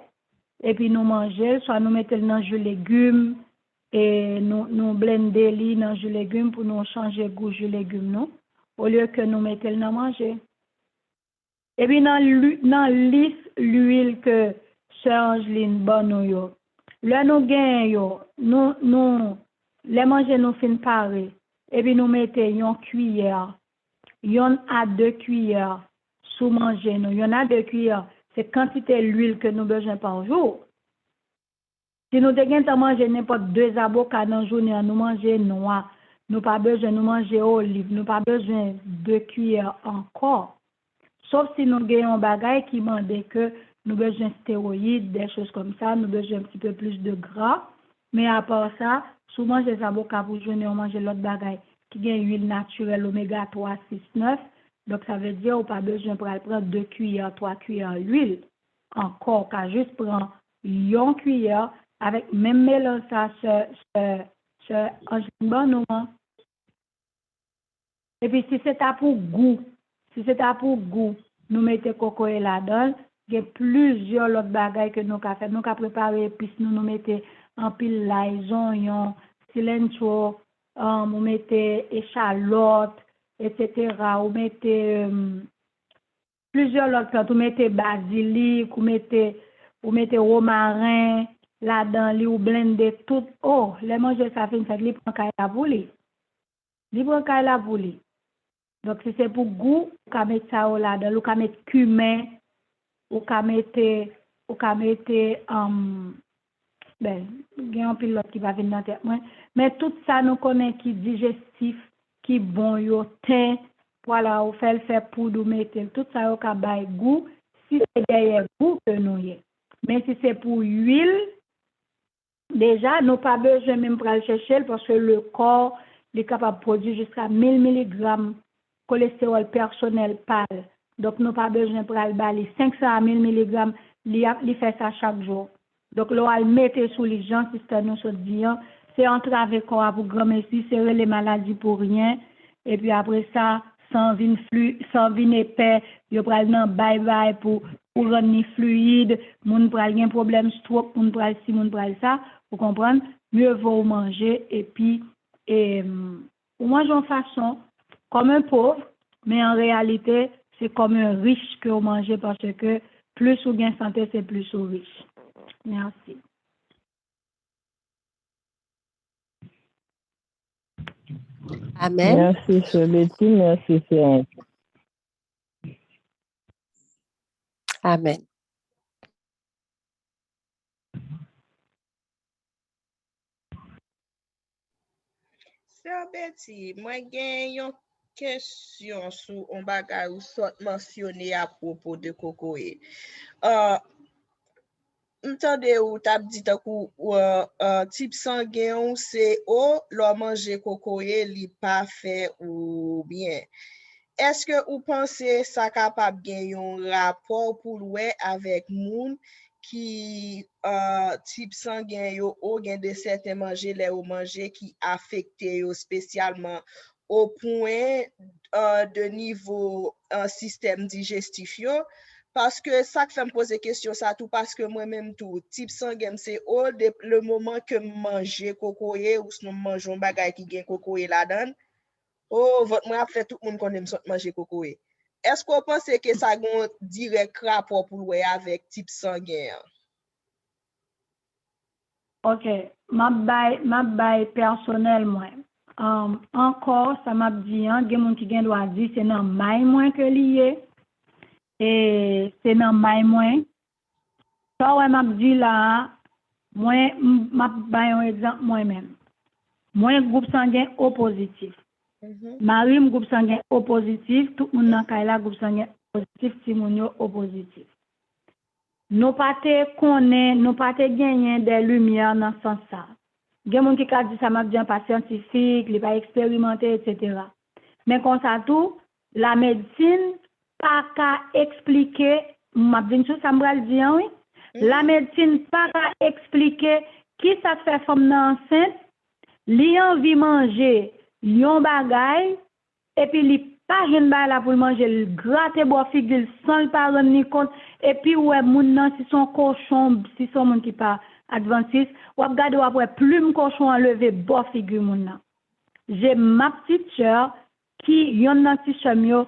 et puis nous manger, soit nous mettons dans le jus légumes et nous blender dans le jus légumes pour nous changer goût jus légumes nous, au lieu que nous mettons dans manger. Et puis dans l'huile que Sœur Angeline bonne yo. Là nous gagnons nous les manger nous fin parer et puis nous mettons une cuillère, yon à 2 cuillères sous manger nous. Yon a 2 cuillères, c'est quantité d'huile que nous besoin par jour. Si nous devons manger n'importe 2 avocats dans la journée, nous manger noix, nous pas besoin nous manger olive, nous pas besoin 2 cuillères encore. Sauf si nous gagnons un bagage qui demande que nous besoin de stéroïdes, des choses comme ça, nous besoin un petit peu plus de gras. Mais à part ça, souvent les avocats pour journée, on mange l'autre bagage qui gagne huile naturelle oméga 3, 6, 9. Donc ça veut dire qu'on n'a pas besoin pour prendre 2 cuillères, 3 cuillères d'huile. Encore, qu'à juste prendre une cuillère avec même mélange ça bon. Et puis si c'est pour goût, nous mettons cocoyer là-dedans. Il y a plusieurs autres bagages que nous avons fait. Nous avons préparé épices, nous mettons en pile l'ail, oignon, cilantro, nous mettons échalote, etc. Nous mettons plusieurs autres plantes. Nous mettons basilic, nous mettons romarin là-dedans, nous blender tout. Oh, les manger ça fait une fête, les prendre la boule. Les prendre la boule. Donc si c'est pour goût, vous pouvez mettre ça là-dedans, vous pouvez mettre cumin. Ou ka mette ben il y a un pilote qui va venir dans tête moi mais tout ça nous connaît qui digestif qui bon yo teint voilà ou fait pour nous mettre tout ça au ka bay goût si c'est derrière goût que nous y mais si c'est pour huile déjà nous pas besoin même pour aller chercher parce que le corps est capable de produire jusqu'à 1000 mg cholestérol personnel par. Donc, nous n'avons pas besoin pour aller balayer 500 à 1000 mg, il fait ça chaque jour. Donc, nous allons mettre sous les gens, si nous se disons, c'est entraver quoi pour grand messie, c'est les maladies pour rien. Et puis après ça, sans vin épais, il y a bye-bye pour rendre fluide, moun pral gen problème stroke, moun pral si, moun pral ça, vous comprenez? Mieux vaut manger et puis, ou manger en façon comme un pauvre, mais en réalité, c'est comme un riche que vous mangez parce que plus vous gain santé, c'est plus vous riche. Merci. Amen. Merci, Sœur Betty. Merci, Sœur. Amen. Betty, moi gen yon question sur un bagay ou sort mentionné à propos de cocoé. M'tande ou tap dit takou type sanguin ou c'est l'on manger cocoé li pas fait ou bien. Est-ce que ou pensez ça capable gen yon rapport pour ouais avec moun qui type sanguin yo ou gen de certains manger les ou manger qui affecté yo spécialement au point de niveau système digestif yo? Parce que ça que fait me poser question ça tout parce que moi-même tout type sanguin c'est le moment que manger cocoé ou sinon mangeons bagay qui gen cocoé là-dedans. Oh, votre moi a fait tout le monde connaît manger cocoé. Est-ce qu'on pense que ça a un direct rapport pour ouais avec type sanguin? OK, ma bay personnel moi. Encore ça m'a dit hein, gen moun ki gen doit dire c'est nan may moins que lié et c'est nan may moins. Ça ouais m'a dit là moi m'a bay un exemple moi-même. Moi groupe sanguin O positif. Marim groupe sanguin O positif, tout moun nan kay la groupe sanguin positif, ti moun yo O positif. Nous pas te gagner des lumières dans ce sens ça. Gen moun ki ka di ça m'a bien pas scientifique, li pas expérimenté etc. Mais comme ça tout, la médecine pas ka expliquer, m'a dit ça m'a dit oui. La médecine pas ka expliquer qui ça fait femme nan enceinte, li envie manger yon bagay et puis li pas gen ba la pour manger le gratter boire figure sans le pas rendre ni compte et puis ouais moun nan si son cochon si son moun qui pas adventiste ou regarder après plume cochon enlever boire figure moun nan. J'ai ma petite sœur qui yon nan ti cham yo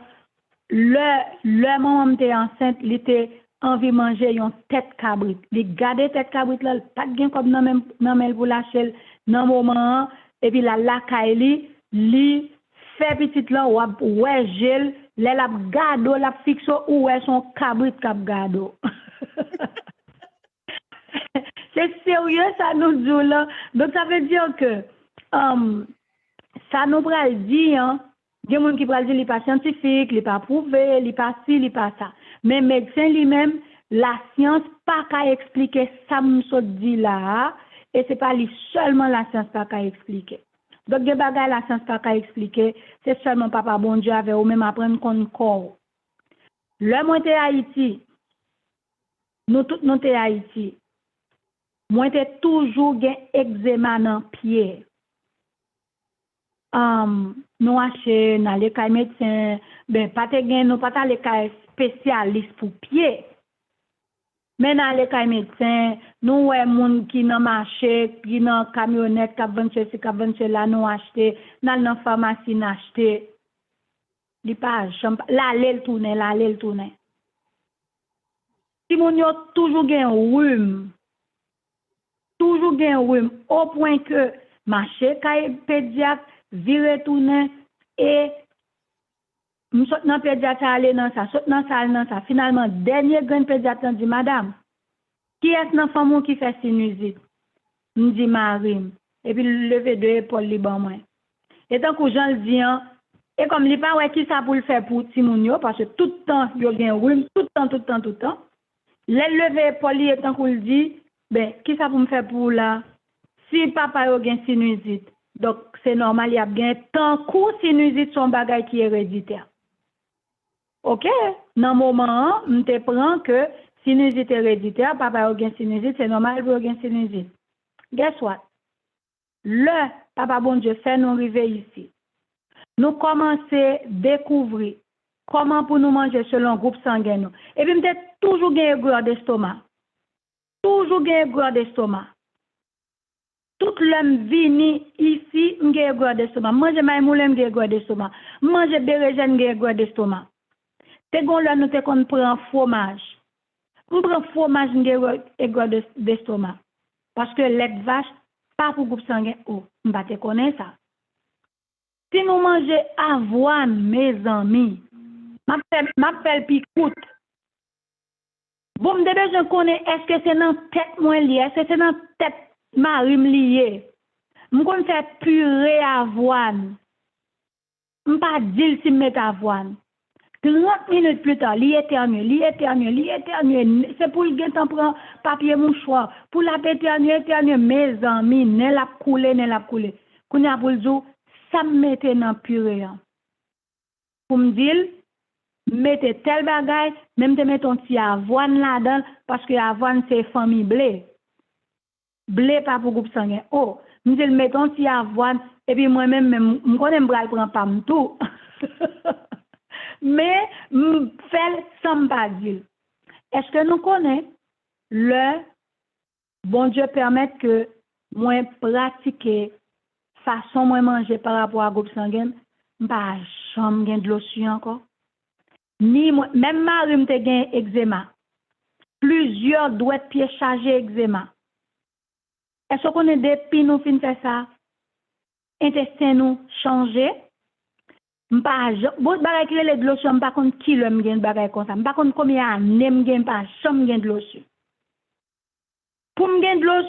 le maman était enceinte li était envie manger yon tête cabrit li garder tête cabrit là pas gen comme nan même pour lâcher nan moment et puis la kaili li fait petite là ouais gel les la gado la fixe ou ouais son cabrit cap gado. C'est sérieux ça nous dit là. Donc ça veut dire que ça nous pral dit hein, des gens qui pral dire li pas scientifique, li pas prouvé, li pas ci, li pas ça. Mais médecin lui-même la science pas qu'à expliquer ça m'so dit là et c'est pas lui seulement la science pas qu'à expliquer. Donc, des bagages la science pas qu'à expliquer, c'est seulement papa bon Dieu avec ou même apprendre qu'on corps. Le moi t'es Haïti, nous tous nous t'es Haïti. Moi t'es toujours gen eczéma dans pied. Nous acheter dans les cas médecin, ben pas te gen nous pas ta les cas spécialiste pour pied. Mais dans les cas médecins, nous ouais moun qui nan marché, qui nan camionnette, qui vend ceci, qui vend cela, nous acheter, dans pharmacie n'acheter. Li pas la l'el tourner. Si moun yo toujours gen rhume au point que marché kay pédiatre vire tourner et nous sommes dans pédiatre aller dans ça, saute dans salle dans ça. Finalement, dernier grand pédiatre dit madame, qui est dans femme qui fait sinusite? Nous dit Marim. Et puis lever deux épaules li ban moi. Et tant que Jean le dit et comme li pas ouais qui ça pour le faire pour ti moun yo parce que tout le temps yo gen rhume, tout le temps. Les lever épaules li et tant qu'on le dit, ben qui ça pour me faire pour là? Si papa yo gen sinusite. Donc c'est normal il y a bien tant coup sinusite son bagay qui est héréditaire. OK, dans moment on te prend que sinusite héréditaire, papa a une sinusite, c'est normal pour une sinusite. Guess what? Le papa bon Dieu fait nous arriver ici. Nous commencer découvrir comment pour nous manger selon groupe sanguin nous. Et puis m'te toujours gain aigreur d'estomac. Toute l'homme vini ici, m'gain aigreur d'estomac. Manger maïmoulem m'gain aigreur d'estomac. Manger bérégène m'gain aigreur d'estomac. Te gon là nous te kon prend fromage. On prend fromage aigreur d'estomac. Parce que lait vache pas pour groupe sanguin haut. M'pa te connaît ça. Si nous manger avoine mes amis, m'appelle picoute. Bon me besoin connaît est-ce que c'est dans tête moi lié, est-ce que c'est dans tête Marim lié. m'kon fait purée avoine. M'pas dire si met avoine. 30 minutes plus tard, li éternue. C'est pour le temps prend papier mouchoir. Pour la éternue, mes amis, ne la coulé. Kounya pour le jour, ça me mette dans purée. Pour me dire, mettez tel bagay, même te mettre un petit avoine là-dedans, parce que avoine c'est famille blé. Blé pas pour groupe sanguin. Oh, nous le mettons un petit avoine, et puis moi-même, je connais me prendre pas tout. Mais, fait sans pas dire. Est-ce que nous connaissons le bon Dieu permet que moi pratiquer façon moi manger par rapport à groupe sanguin, pas jamais de l'eau encore. Ni même Marie me gain eczéma. Plusieurs doigts de pied chargés eczéma. Est-ce qu'on est depuis nous fin faire ça? Intestin nous changer. M'pas bon bagay qui les de l'eau m'pas kon ki le m'gen bagay comme ça. M'pas kon combien année m'gen pas chambre m'gen de l'eau. Pour m'gen de l'eau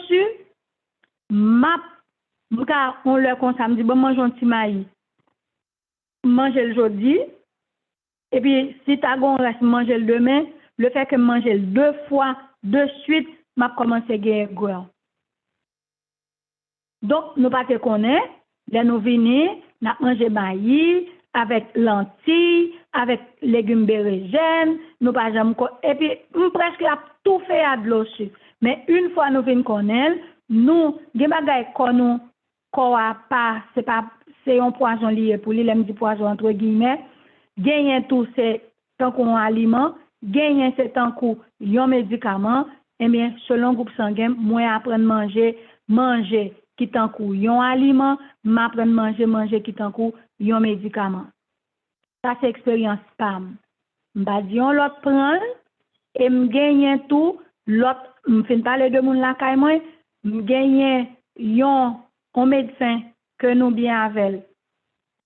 m'ka on le comme ça me dit bon mange un petit maïs. Manger le jeudi. Et puis, si tu as reste manger le demain, le fait que manger 2 fois de suite, m'a commencé à gagner gros. Donc, nous pas te connaître, là nous venons, nous manger maïs avec lentilles, avec légumes bérégènes, nous pas jamais et puis presque tout fait à de l'eau. Mais une fois nous venons connaître, nous des bagages qu'on nous pas c'est un poison lié pour lui, l'aime du poison entre guillemets. Gagner tout c'est tant qu'on aliment, gagner c'est tant qu'on un médicament, et bien selon groupe sanguin, moi apprendre manger qui tant qu'on un aliment, m'apprendre manger qui tant qu'on un médicament. Ça c'est expérience PAM. M'ba di on l'autre prendre et m'gagner tout, l'autre m'fin parler de moun la kay moi, m'gagner un médecin que nous bien avec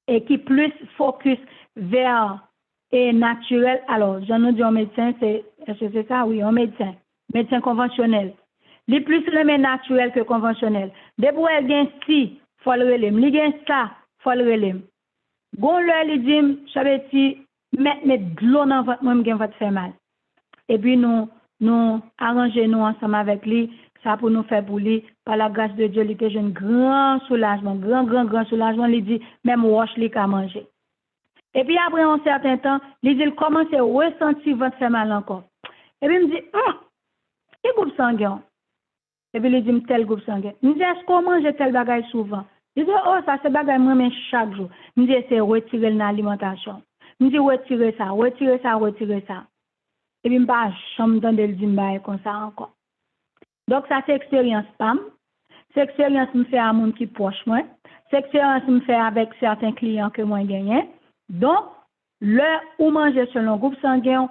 et qui plus focus vers et naturel. Alors, j'en ai dit un médecin, est-ce que c'est ça? Oui, un médecin conventionnel. Les plus le naturel que conventionnel. Dès pour elle gagne si, faut le relem. Li gagne ça, faut le relem. Gon le li dit, j'avais dit, mettre de l'eau dans votre moi m'gen va te faire mal. Et puis nous arranger nous ensemble avec lui, ça pour nous faire pour lui, par la grâce de Dieu, il était un grand soulagement, grand soulagement, il dit, même wash li ka manger. Et puis après un certain temps, il commence à ressentir votre fait mal encore. Et puis il me dit, quel groupe sanguin? Et puis il dit, tel groupe sanguin. Il me dit, est-ce qu'on mange tel bagage souvent? Il dit, oh, ça c'est bagage moi mais chaque jour. Il me dit, c'est retirer l'alimentation. Il me dit, retirer ça. Et puis il me pas chambre dans le dit comme ça encore. Donc ça c'est expérience PAM. C'est expérience me fait à monde qui proche moi. C'est expérience me fait avec certains clients que moi gagne. Donc, le ou manger selon groupe sanguin,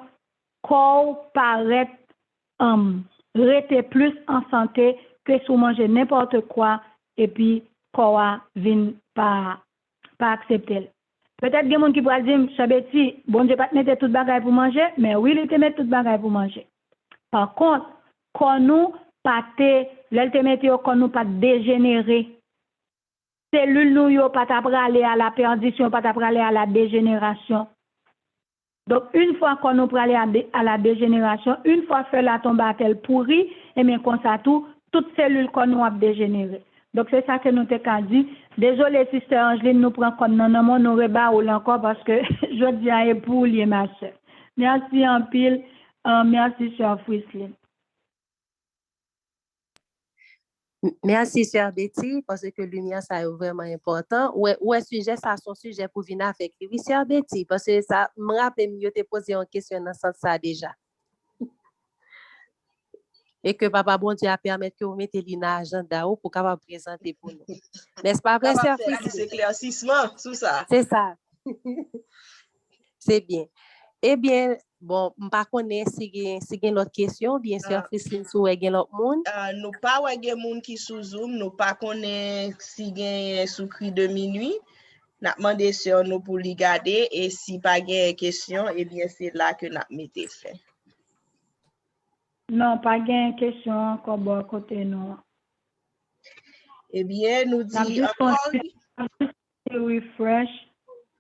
corps paraît rester plus en santé que si vous mangez n'importe quoi et puis corps vient pas accepter. Peut-être qu'il y a des gens qui pourraient dire, Chabeti, bon Dieu pas mettre tout bagage pour manger, mais oui, il te met tout bagage pour manger. Par contre, quand nous pâté, l'alternative quand nous pas dégénérer, cellules nous yo pas aller à la perdition, pas aller à la dégénération. Donc une fois qu'on nous aller à la dégénération, une fois fait la tombe à tel pourri, et bien comme ça toutes cellules qu'on nous a dégénéré. Donc c'est ça que nous t'ai dit. Désolé sister Angeline, nous prend comme non nous rebat ou encore parce que je dis à pour lier ma soeur. Merci en pile, merci sœur Frisline. Merci, Sœur Betty, parce que lumière, ça est vraiment important. Ouais, sujet, ça, son sujet pour venir avec lui. Oui, Sœur Betty, parce que ça me rappelle mieux te poser une question dans ce sens ça déjà. Et que Papa bon Dieu a permis que vous mettez l'agenda pour capable présenter pour nous. N'est-ce pas vrai, Sœur Frisline? C'est éclaircissement, tout ça. C'est ça. C'est bien. Eh bien, bon, je ne sais pas si il y a d'autres questions, bien sûr, Frisline, si il y a d'autres monde. Nous pas ouais des monde qui sous Zoom, nous pas connaît si gain sous cri de minuit. N'a demandé sur nous pour les garder et si pas gain question, eh bien c'est là que n'a mettez fait. Non, pas gain question encore bon côté nous. Eh bien, nous N'a dit juste encore, refresh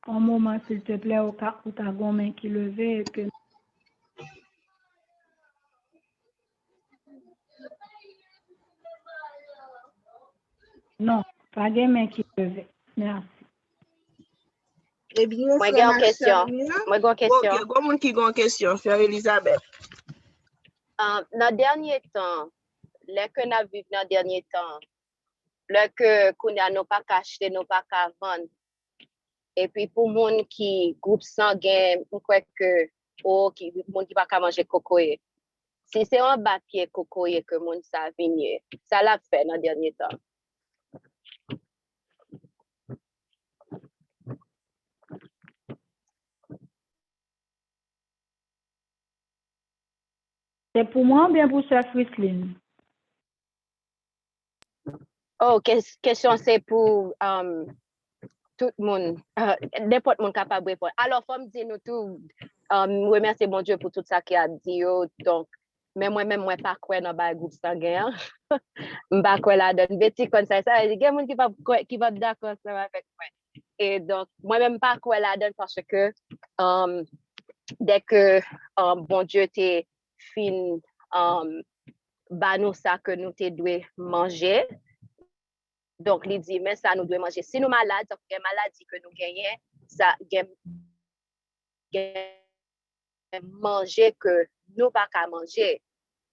un moment, s'il te plaît, au cas où tu as une main qui levée et que. Non, pas de main qui levée. Merci. eh bien, Moi, j'ai frère une question. Marcelien, Moi, j'ai une ok, question. comment qui a une question, frère Elisabeth? Dans le dernier temps, les que nous vivons dans le dernier temps, les que nous n'avons pas acheté, nous pas vendre. Et puis, pour les gens qui groupe sanguin, on croit que, oh, qui, les gens qui ne peuvent pas manger cocoye. Si c'est un papier cocoye que les gens savent venir, ça l'a fait dans le dernier temps. C'est pour moi ou bien pour Sœur Frisline? Oh, question c'est pour tout le monde, n'importe monde capable de répondre. Alors, faut me dire nous tout, remercier bon Dieu pour tout ça qu'il a dit. Donc, mais moi-même, moi pas quoi dans le groupe sanguin. Je pas quoi là donne petit comme ça. Il y a des gens qui va d'accord avec moi. Et donc, moi-même pas quoi là donne parce que dès que bon Dieu t'es fin bah nous ça que nous te doit manger. Donc, il dit, mais ça, nous devons manger. Si nous sommes malades, donc, il y a une maladie que nous gagnons, ça, manger que nous pas qu'à manger.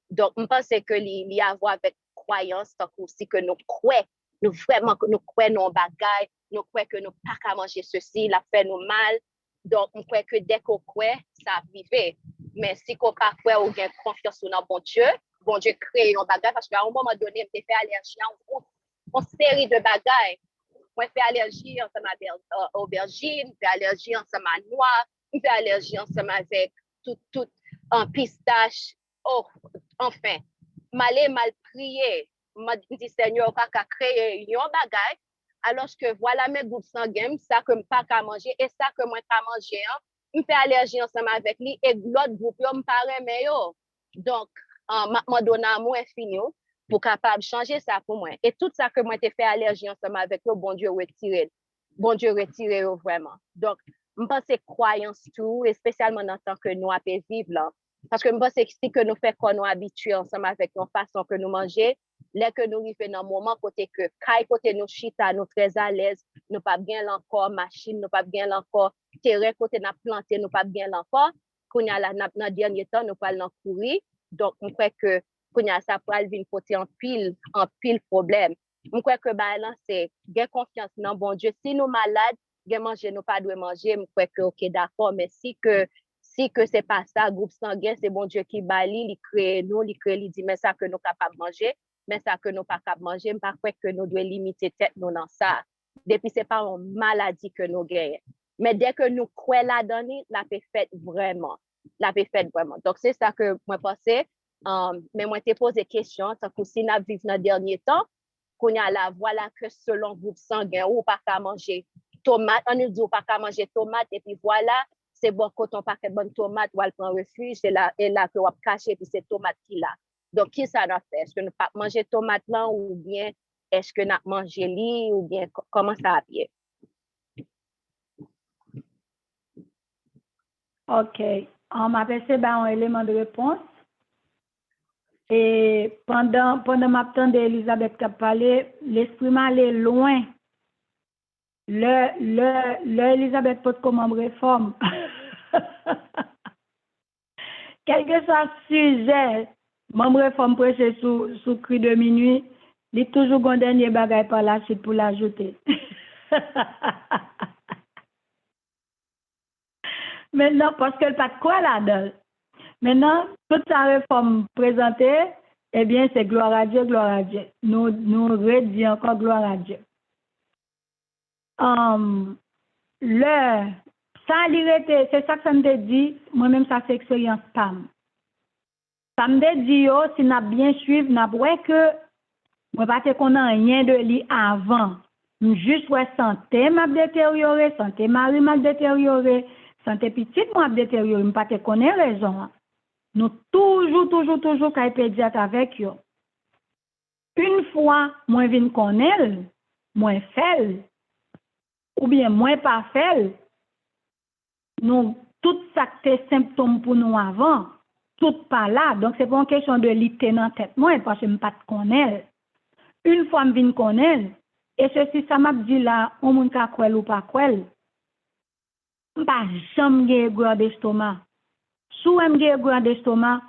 Donc, je pense que il y a à voir avec croyance, donc aussi que nous croyons, nous vraiment, nous croyons nos bagailles, nous croyons que nous pas qu'à manger ceci, la fait nous mal. Donc, on croit que dès qu'on croit, ça arrive. Mais si on pas croit ou bien confiance dans bon Dieu crée nos bagailles, parce qu'à un moment donné, on fait allergie à une série de bagailles. Moi, je fais allergie ensemble avec aubergine, je fais allergie ensemble avec noix, je fais allergie ensemble avec tout pistache. Oh, enfin, mal prier. Je dis, Seigneur, pas qu'à créer une bagaille, alors que voilà mes groupes sanguins, ça que je pas qu'à manger et ça que moi pas manger. Je fais allergie ensemble avec lui et l'autre groupe, je me parle meilleur. Donc, je donne à moi infini pour capable changer ça pour moi. Et tout ça que moi t'ai fait allergie ensemble avec eux, bon Dieu retire. Bon Dieu retire vraiment. Donc, je pense que croyance tout, et spécialement dans le temps que nous avons vivre là. Parce que je pense que si que nous faisons qu'on nous habitués ensemble avec nos façons que nous mangeons, là que nous arrivons dans un moment côté que, côté nous chita, nous très à l'aise, nous pas bien encore machine, nous pas bien encore terrain côté nous planté, nous pas bien encore. Qu'on y a là, dans le dernier temps, nous pas courir. Donc, on croit que qu'on y a ça pour aller porter en pile problème. Je crois que là, c'est gain confiance dans bon Dieu. Si nous malades, gain manger, nous pas doit manger, je crois que ok d'accord, mais si que c'est pas ça, groupe sanguin, c'est bon Dieu qui bali, il crée nous, il dit mais ça que nous capable manger, mais ça que nous pas capable manger, je crois que nous devons limiter tête nous dans ça. Depuis c'est pas une maladie que nous gagnons. Mais dès que nous croyons là-dedans, la fait fait vraiment. La fait fait vraiment. Donc c'est ça que moi pensais. Mais moi, je te pose des questions, tant que si nous vivons dans le dernier temps, qu'on y a là, voilà que selon le groupe sanguin, ou pas qu'à manger tomate, on nous dit ou pas qu'à manger tomate, et puis voilà, c'est bon, quand on pas de bonne tomate, ou elle prend refuge, c'est là, et là que on va cacher, puis c'est tomate qui là. Donc, qui ça doit faire? Est-ce que nous pas manger tomate là, ou bien est-ce que nous manger li, ou bien comment ça a bien? OK. On m'a passé un élément de réponse. Et pendant ma temps d'Elisabeth qui a parlé, l'esprit m'a allé loin. Elisabeth peut comment réforme. Quel que soit le sujet, mon réforme prêcher sous cri de minuit, il y a toujours un dernier bagage par la suite pour l'ajouter. Maintenant, parce qu'elle n'a pas de quoi là-dedans. Maintenant, toute sa réforme présentée, eh bien, c'est gloire à Dieu, gloire à Dieu. Nous redisons encore gloire à Dieu. C'est ça que ça me dit, moi-même, ça c'est expérience PAM. Ça me dit, si nous bien suivre, nous voyons que moi, pas qu'on a rien de lui avant. Juste ouais, santé m'a détérioré, santé mari m'a détérioré, santé petite m'a détérioré, je pas connais raison. Nous toujours qu'à pédiatre avec eux. Une fois, moi vin connaître, moi fait, ou bien moi pas fait, nous, tout ça qui était symptôme pour nous avant, tout pas là. Donc, c'est pas une question de l'ité dans la tête, moi, parce que je ne pas connaître. Une fois, je viens connaître, et ceci, ça m'a dit là, on moun ka kwel ou pas kwel, je pas jamais gagné gros d'estomac. Sou m gagné gros d'estomac,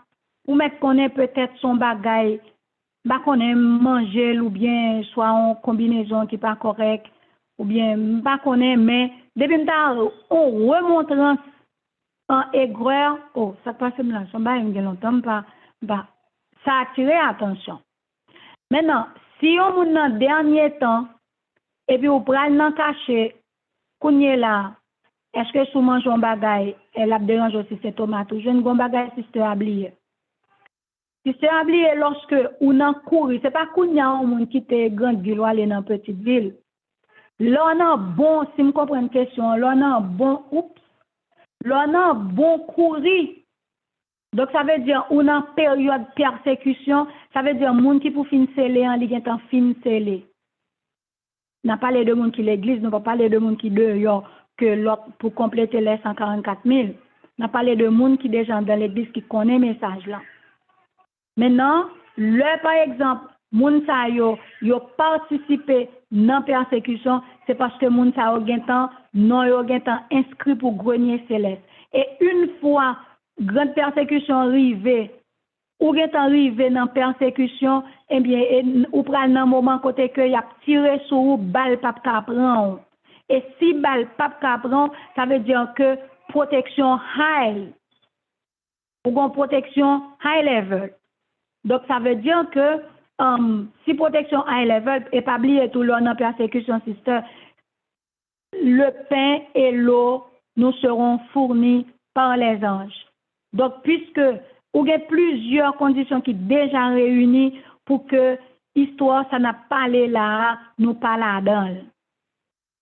ou mec connaît peut-être son bagay, ba connaît manger ou bien soit en combinaison qui pas correct, ou bien pas connaît, mais depuis m'ta on remontrance en aigreur, oh, ça passe là, son bagay m'gen longtemps pas, ça attire attention. Maintenant, si on moun dans dernier temps, et puis ou pral nan caché, kounye là, est-ce que sou mange un bagay, elle a dérange aussi ces tomates, ou jeune gon bagay sister ablié. Sister ablié lorsque ou nan couri, c'est pas kounya on moun qui te grande ville ou aller dans petite ville. L'on a bon, si me comprendre question, l'on a bon, l'on a bon courir. Donc ça veut dire ou nan période persécution, ça veut dire moun qui pour fin sceller en li gen tan fin sceller. N'a parlé de monde qui l'église, nous pas parler de monde qui dehors que l'autre pour compléter les 144 000. N'a parlé de monde qui déjà dans l'église qui connaît message là. Maintenant, par exemple, moun sa yo participé dans persécution, c'est parce que moun sa yo gen temps, non yo gen temps inscrit pour grenier céleste. Et une fois grande persécution arrivée, ou gen tan rive dans persécution, eh bien, ou pral nan moment côté que y a tiré sur ou balle pas ka prend. Et si balle pas ka prend, ça veut dire que protection high, ou gon protection high level. Donc ça veut dire que si protection high level et pas oublier tout l'on en persécution sister, le pain et l'eau nous seront fournis par les anges. Donc puisque ou il y a plusieurs conditions qui sont déjà réunies pour que l'histoire, ça n'a pas allé là, nous pas là-dedans.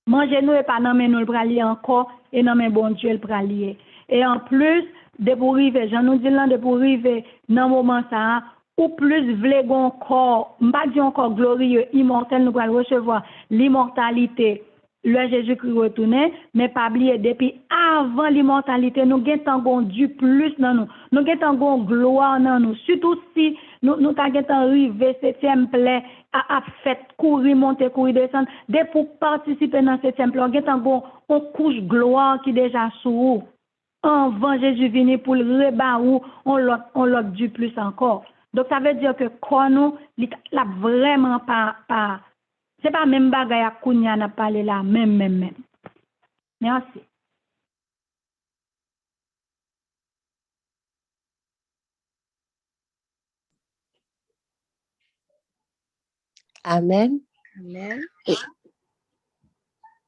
Manger nous et pas non mais nous le pralier encore et non mais bon Dieu le pralier. Et en plus, de pour arriver, j'en nous dis là, de pour arriver dans moment ça, ou plus vle gon corps, m'pas di encore glorieux, immortel, nous allons recevoir l'immortalité. Le Jésus-Christ retourné, mais pas oublier, depuis avant l'immortalité, nous avons du plus dans nous. Nous avons gloire dans nous. Surtout si nous avons arrivé 7e plaie, à fait courir, monter, courir, descendre. Dès pour participer dans 7e plaie, nous avons une couche gloire qui est déjà sous nous. Avant Jésus venu pour le rebarou, on l'a du plus encore. Donc ça veut dire que quand nous, là vraiment pas c'est pas même bagay à kounya n'a parlé là même. Merci. Amen. Amen.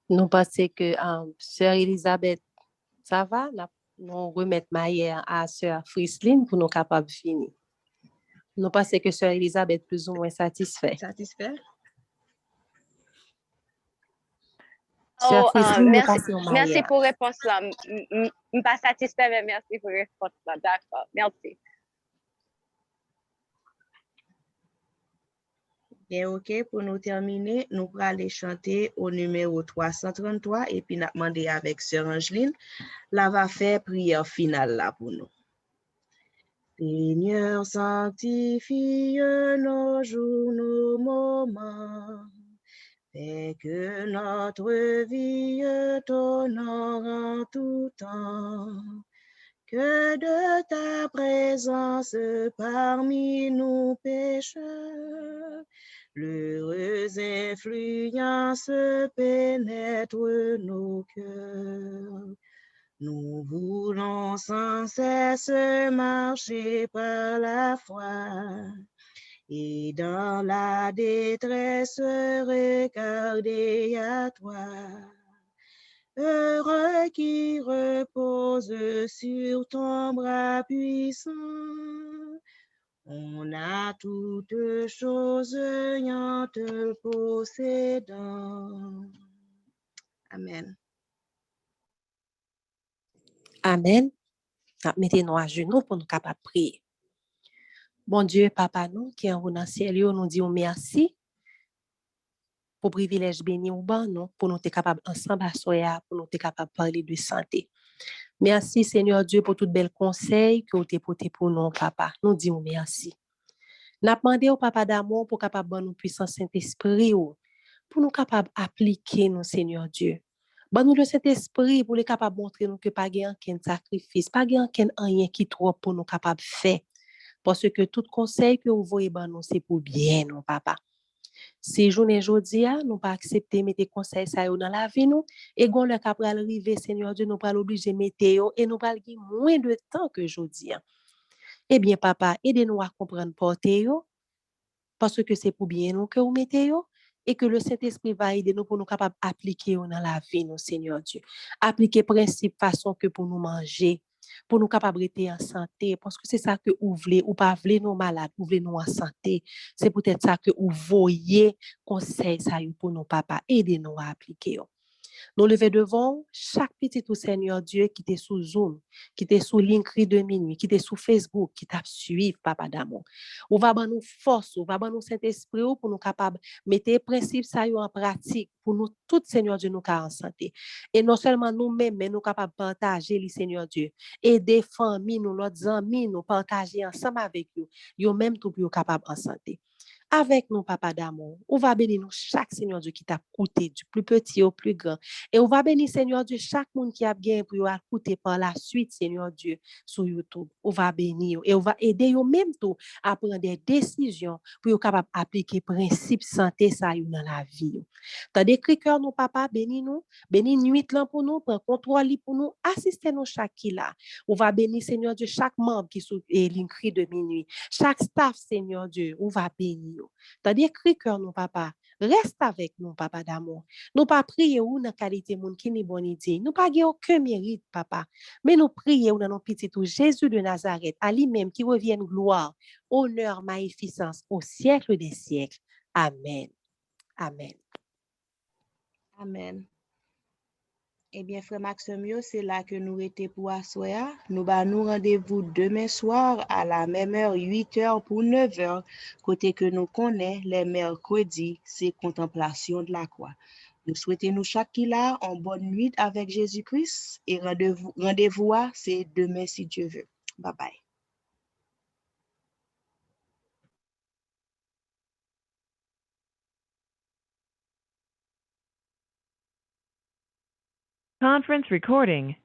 Nous pensons que Sœur Elisabeth, ça va? Nous remettons Maïa à Sœur Frislin pour nous capables de finir. Nous pensons que Sœur Elisabeth plus ou moins satisfait. Satisfait? Oh, merci pour la réponse là. Je ne pas satisfait, mais merci pour la réponse là. D'accord, merci. Bien, ok, pour nous terminer, nous allons aller chanter au numéro 333 et puis nous demander avec Sœur Angeline, là va faire prière finale là pour nous. Seigneur, sanctifie nos jours, nos moments. Fais que notre vie t'honore en tout temps, que de ta présence parmi nous pécheurs, l'heureuse influence pénètre nos cœurs. Nous voulons sans cesse marcher par la foi, et dans la détresse, regarder à toi. Heureux qui repose sur ton bras puissant. On a toutes choses en te possédant. Amen. Amen. Mettez-nous à genoux pour nous capables de prier. Bon Dieu, Papa, nous, qui en haut dans le ciel, nous disons merci pour le privilège béni ou ban, nous, pour nous être capables ensemble à soya, pour nous être capables de parler de santé. Merci, Seigneur Dieu, pour tout bel conseil que vous avez porté pour nous, Papa. Nous disons merci. Nous demandons au Papa d'amour pour capable de nous puissance Saint-Esprit, pour nous capables d'appliquer nous, Seigneur Dieu. Bon, nous le Saint-Esprit pour les capables de montrer nous que pas gain aucun sacrifice, pas gain rien qui trop pour nous capables de faire. Parce que tout conseil que vous voyez, nous, c'est pour bien, non, Papa. Si journée jodi a, nous pas accepter mettre conseil ça dans la vie nous et gon le cap arriver Seigneur Dieu nous pas l'obliger mettre yo et nous pas moins de temps que jodi a. Eh bien papa, aidez-nous à comprendre porter yo parce que c'est pour bien nous que vous mettez yo et que le Saint-Esprit va aider nous pour nous capables appliquer dans la vie nous Seigneur Dieu. Appliquer principe façon que pour nous manger pour nous capables rester en santé parce que c'est ça que vous voulez ou pas voulez nous malades, vous voulez nous en santé. C'est peut-être ça que vous voyez conseil ça pour nous papa, aidez-nous à appliquer. Nous lever devant chaque petit tout Seigneur Dieu qui était sous Zoom, qui était sous LinkedIn de minuit, qui était sous Facebook, qui t'a suivi, Papa d'amour. On va nous force, on va nous Saint-Esprit pour nous capables mettre les principes ça en pratique pour nous tout Seigneur Dieu nous en santé. Et non seulement nous-mêmes, mais nous capables de partager les Seigneur Dieu. Aider famille, nous, nos amis, nous partager ensemble avec eux. Yo même tout pour capable en santé. Avec nous, Papa d'amour, on va bénir nous chaque Seigneur Dieu qui t'a coûté du plus petit au plus grand. Et on va bénir, Seigneur Dieu, chaque monde qui a bien pour écouter par la suite, Seigneur Dieu, sur YouTube. On va bénir et on va aider eux même tout à prendre des décisions pour être capable d'appliquer principe santé ça dans la vie. Tandis que cœur nous, papa, bénis nuit là pour nous, prends contrôle pour nous, assistez nous chaque qui là. On va bénir, Seigneur Dieu, chaque membre qui sous l'incrit de minuit, chaque staff, Seigneur Dieu, on va bénir. Tandis que cœur nous, papa, reste avec nous, papa d'amour. Nous pas prier ou dans qualité monde qui n'est bonne idée. Nous pas aucun mérite, papa. Mais nous prions dans nos petits tout Jésus de Nazareth, à lui-même qui revienne gloire, honneur, magnificence au siècle des siècles. Amen. Amen. Amen. Eh bien, frère Maxime, c'est là que nous étions pour asseoir. Nous avons rendez-vous demain soir à la même heure, 8h pour 9h, côté que nous connaissons les mercredis, c'est contemplation de la croix. Nous souhaitons nous chaque qui là en bonne nuit avec Jésus-Christ et rendez-vous c'est demain si Dieu veut. Bye bye. Conference recording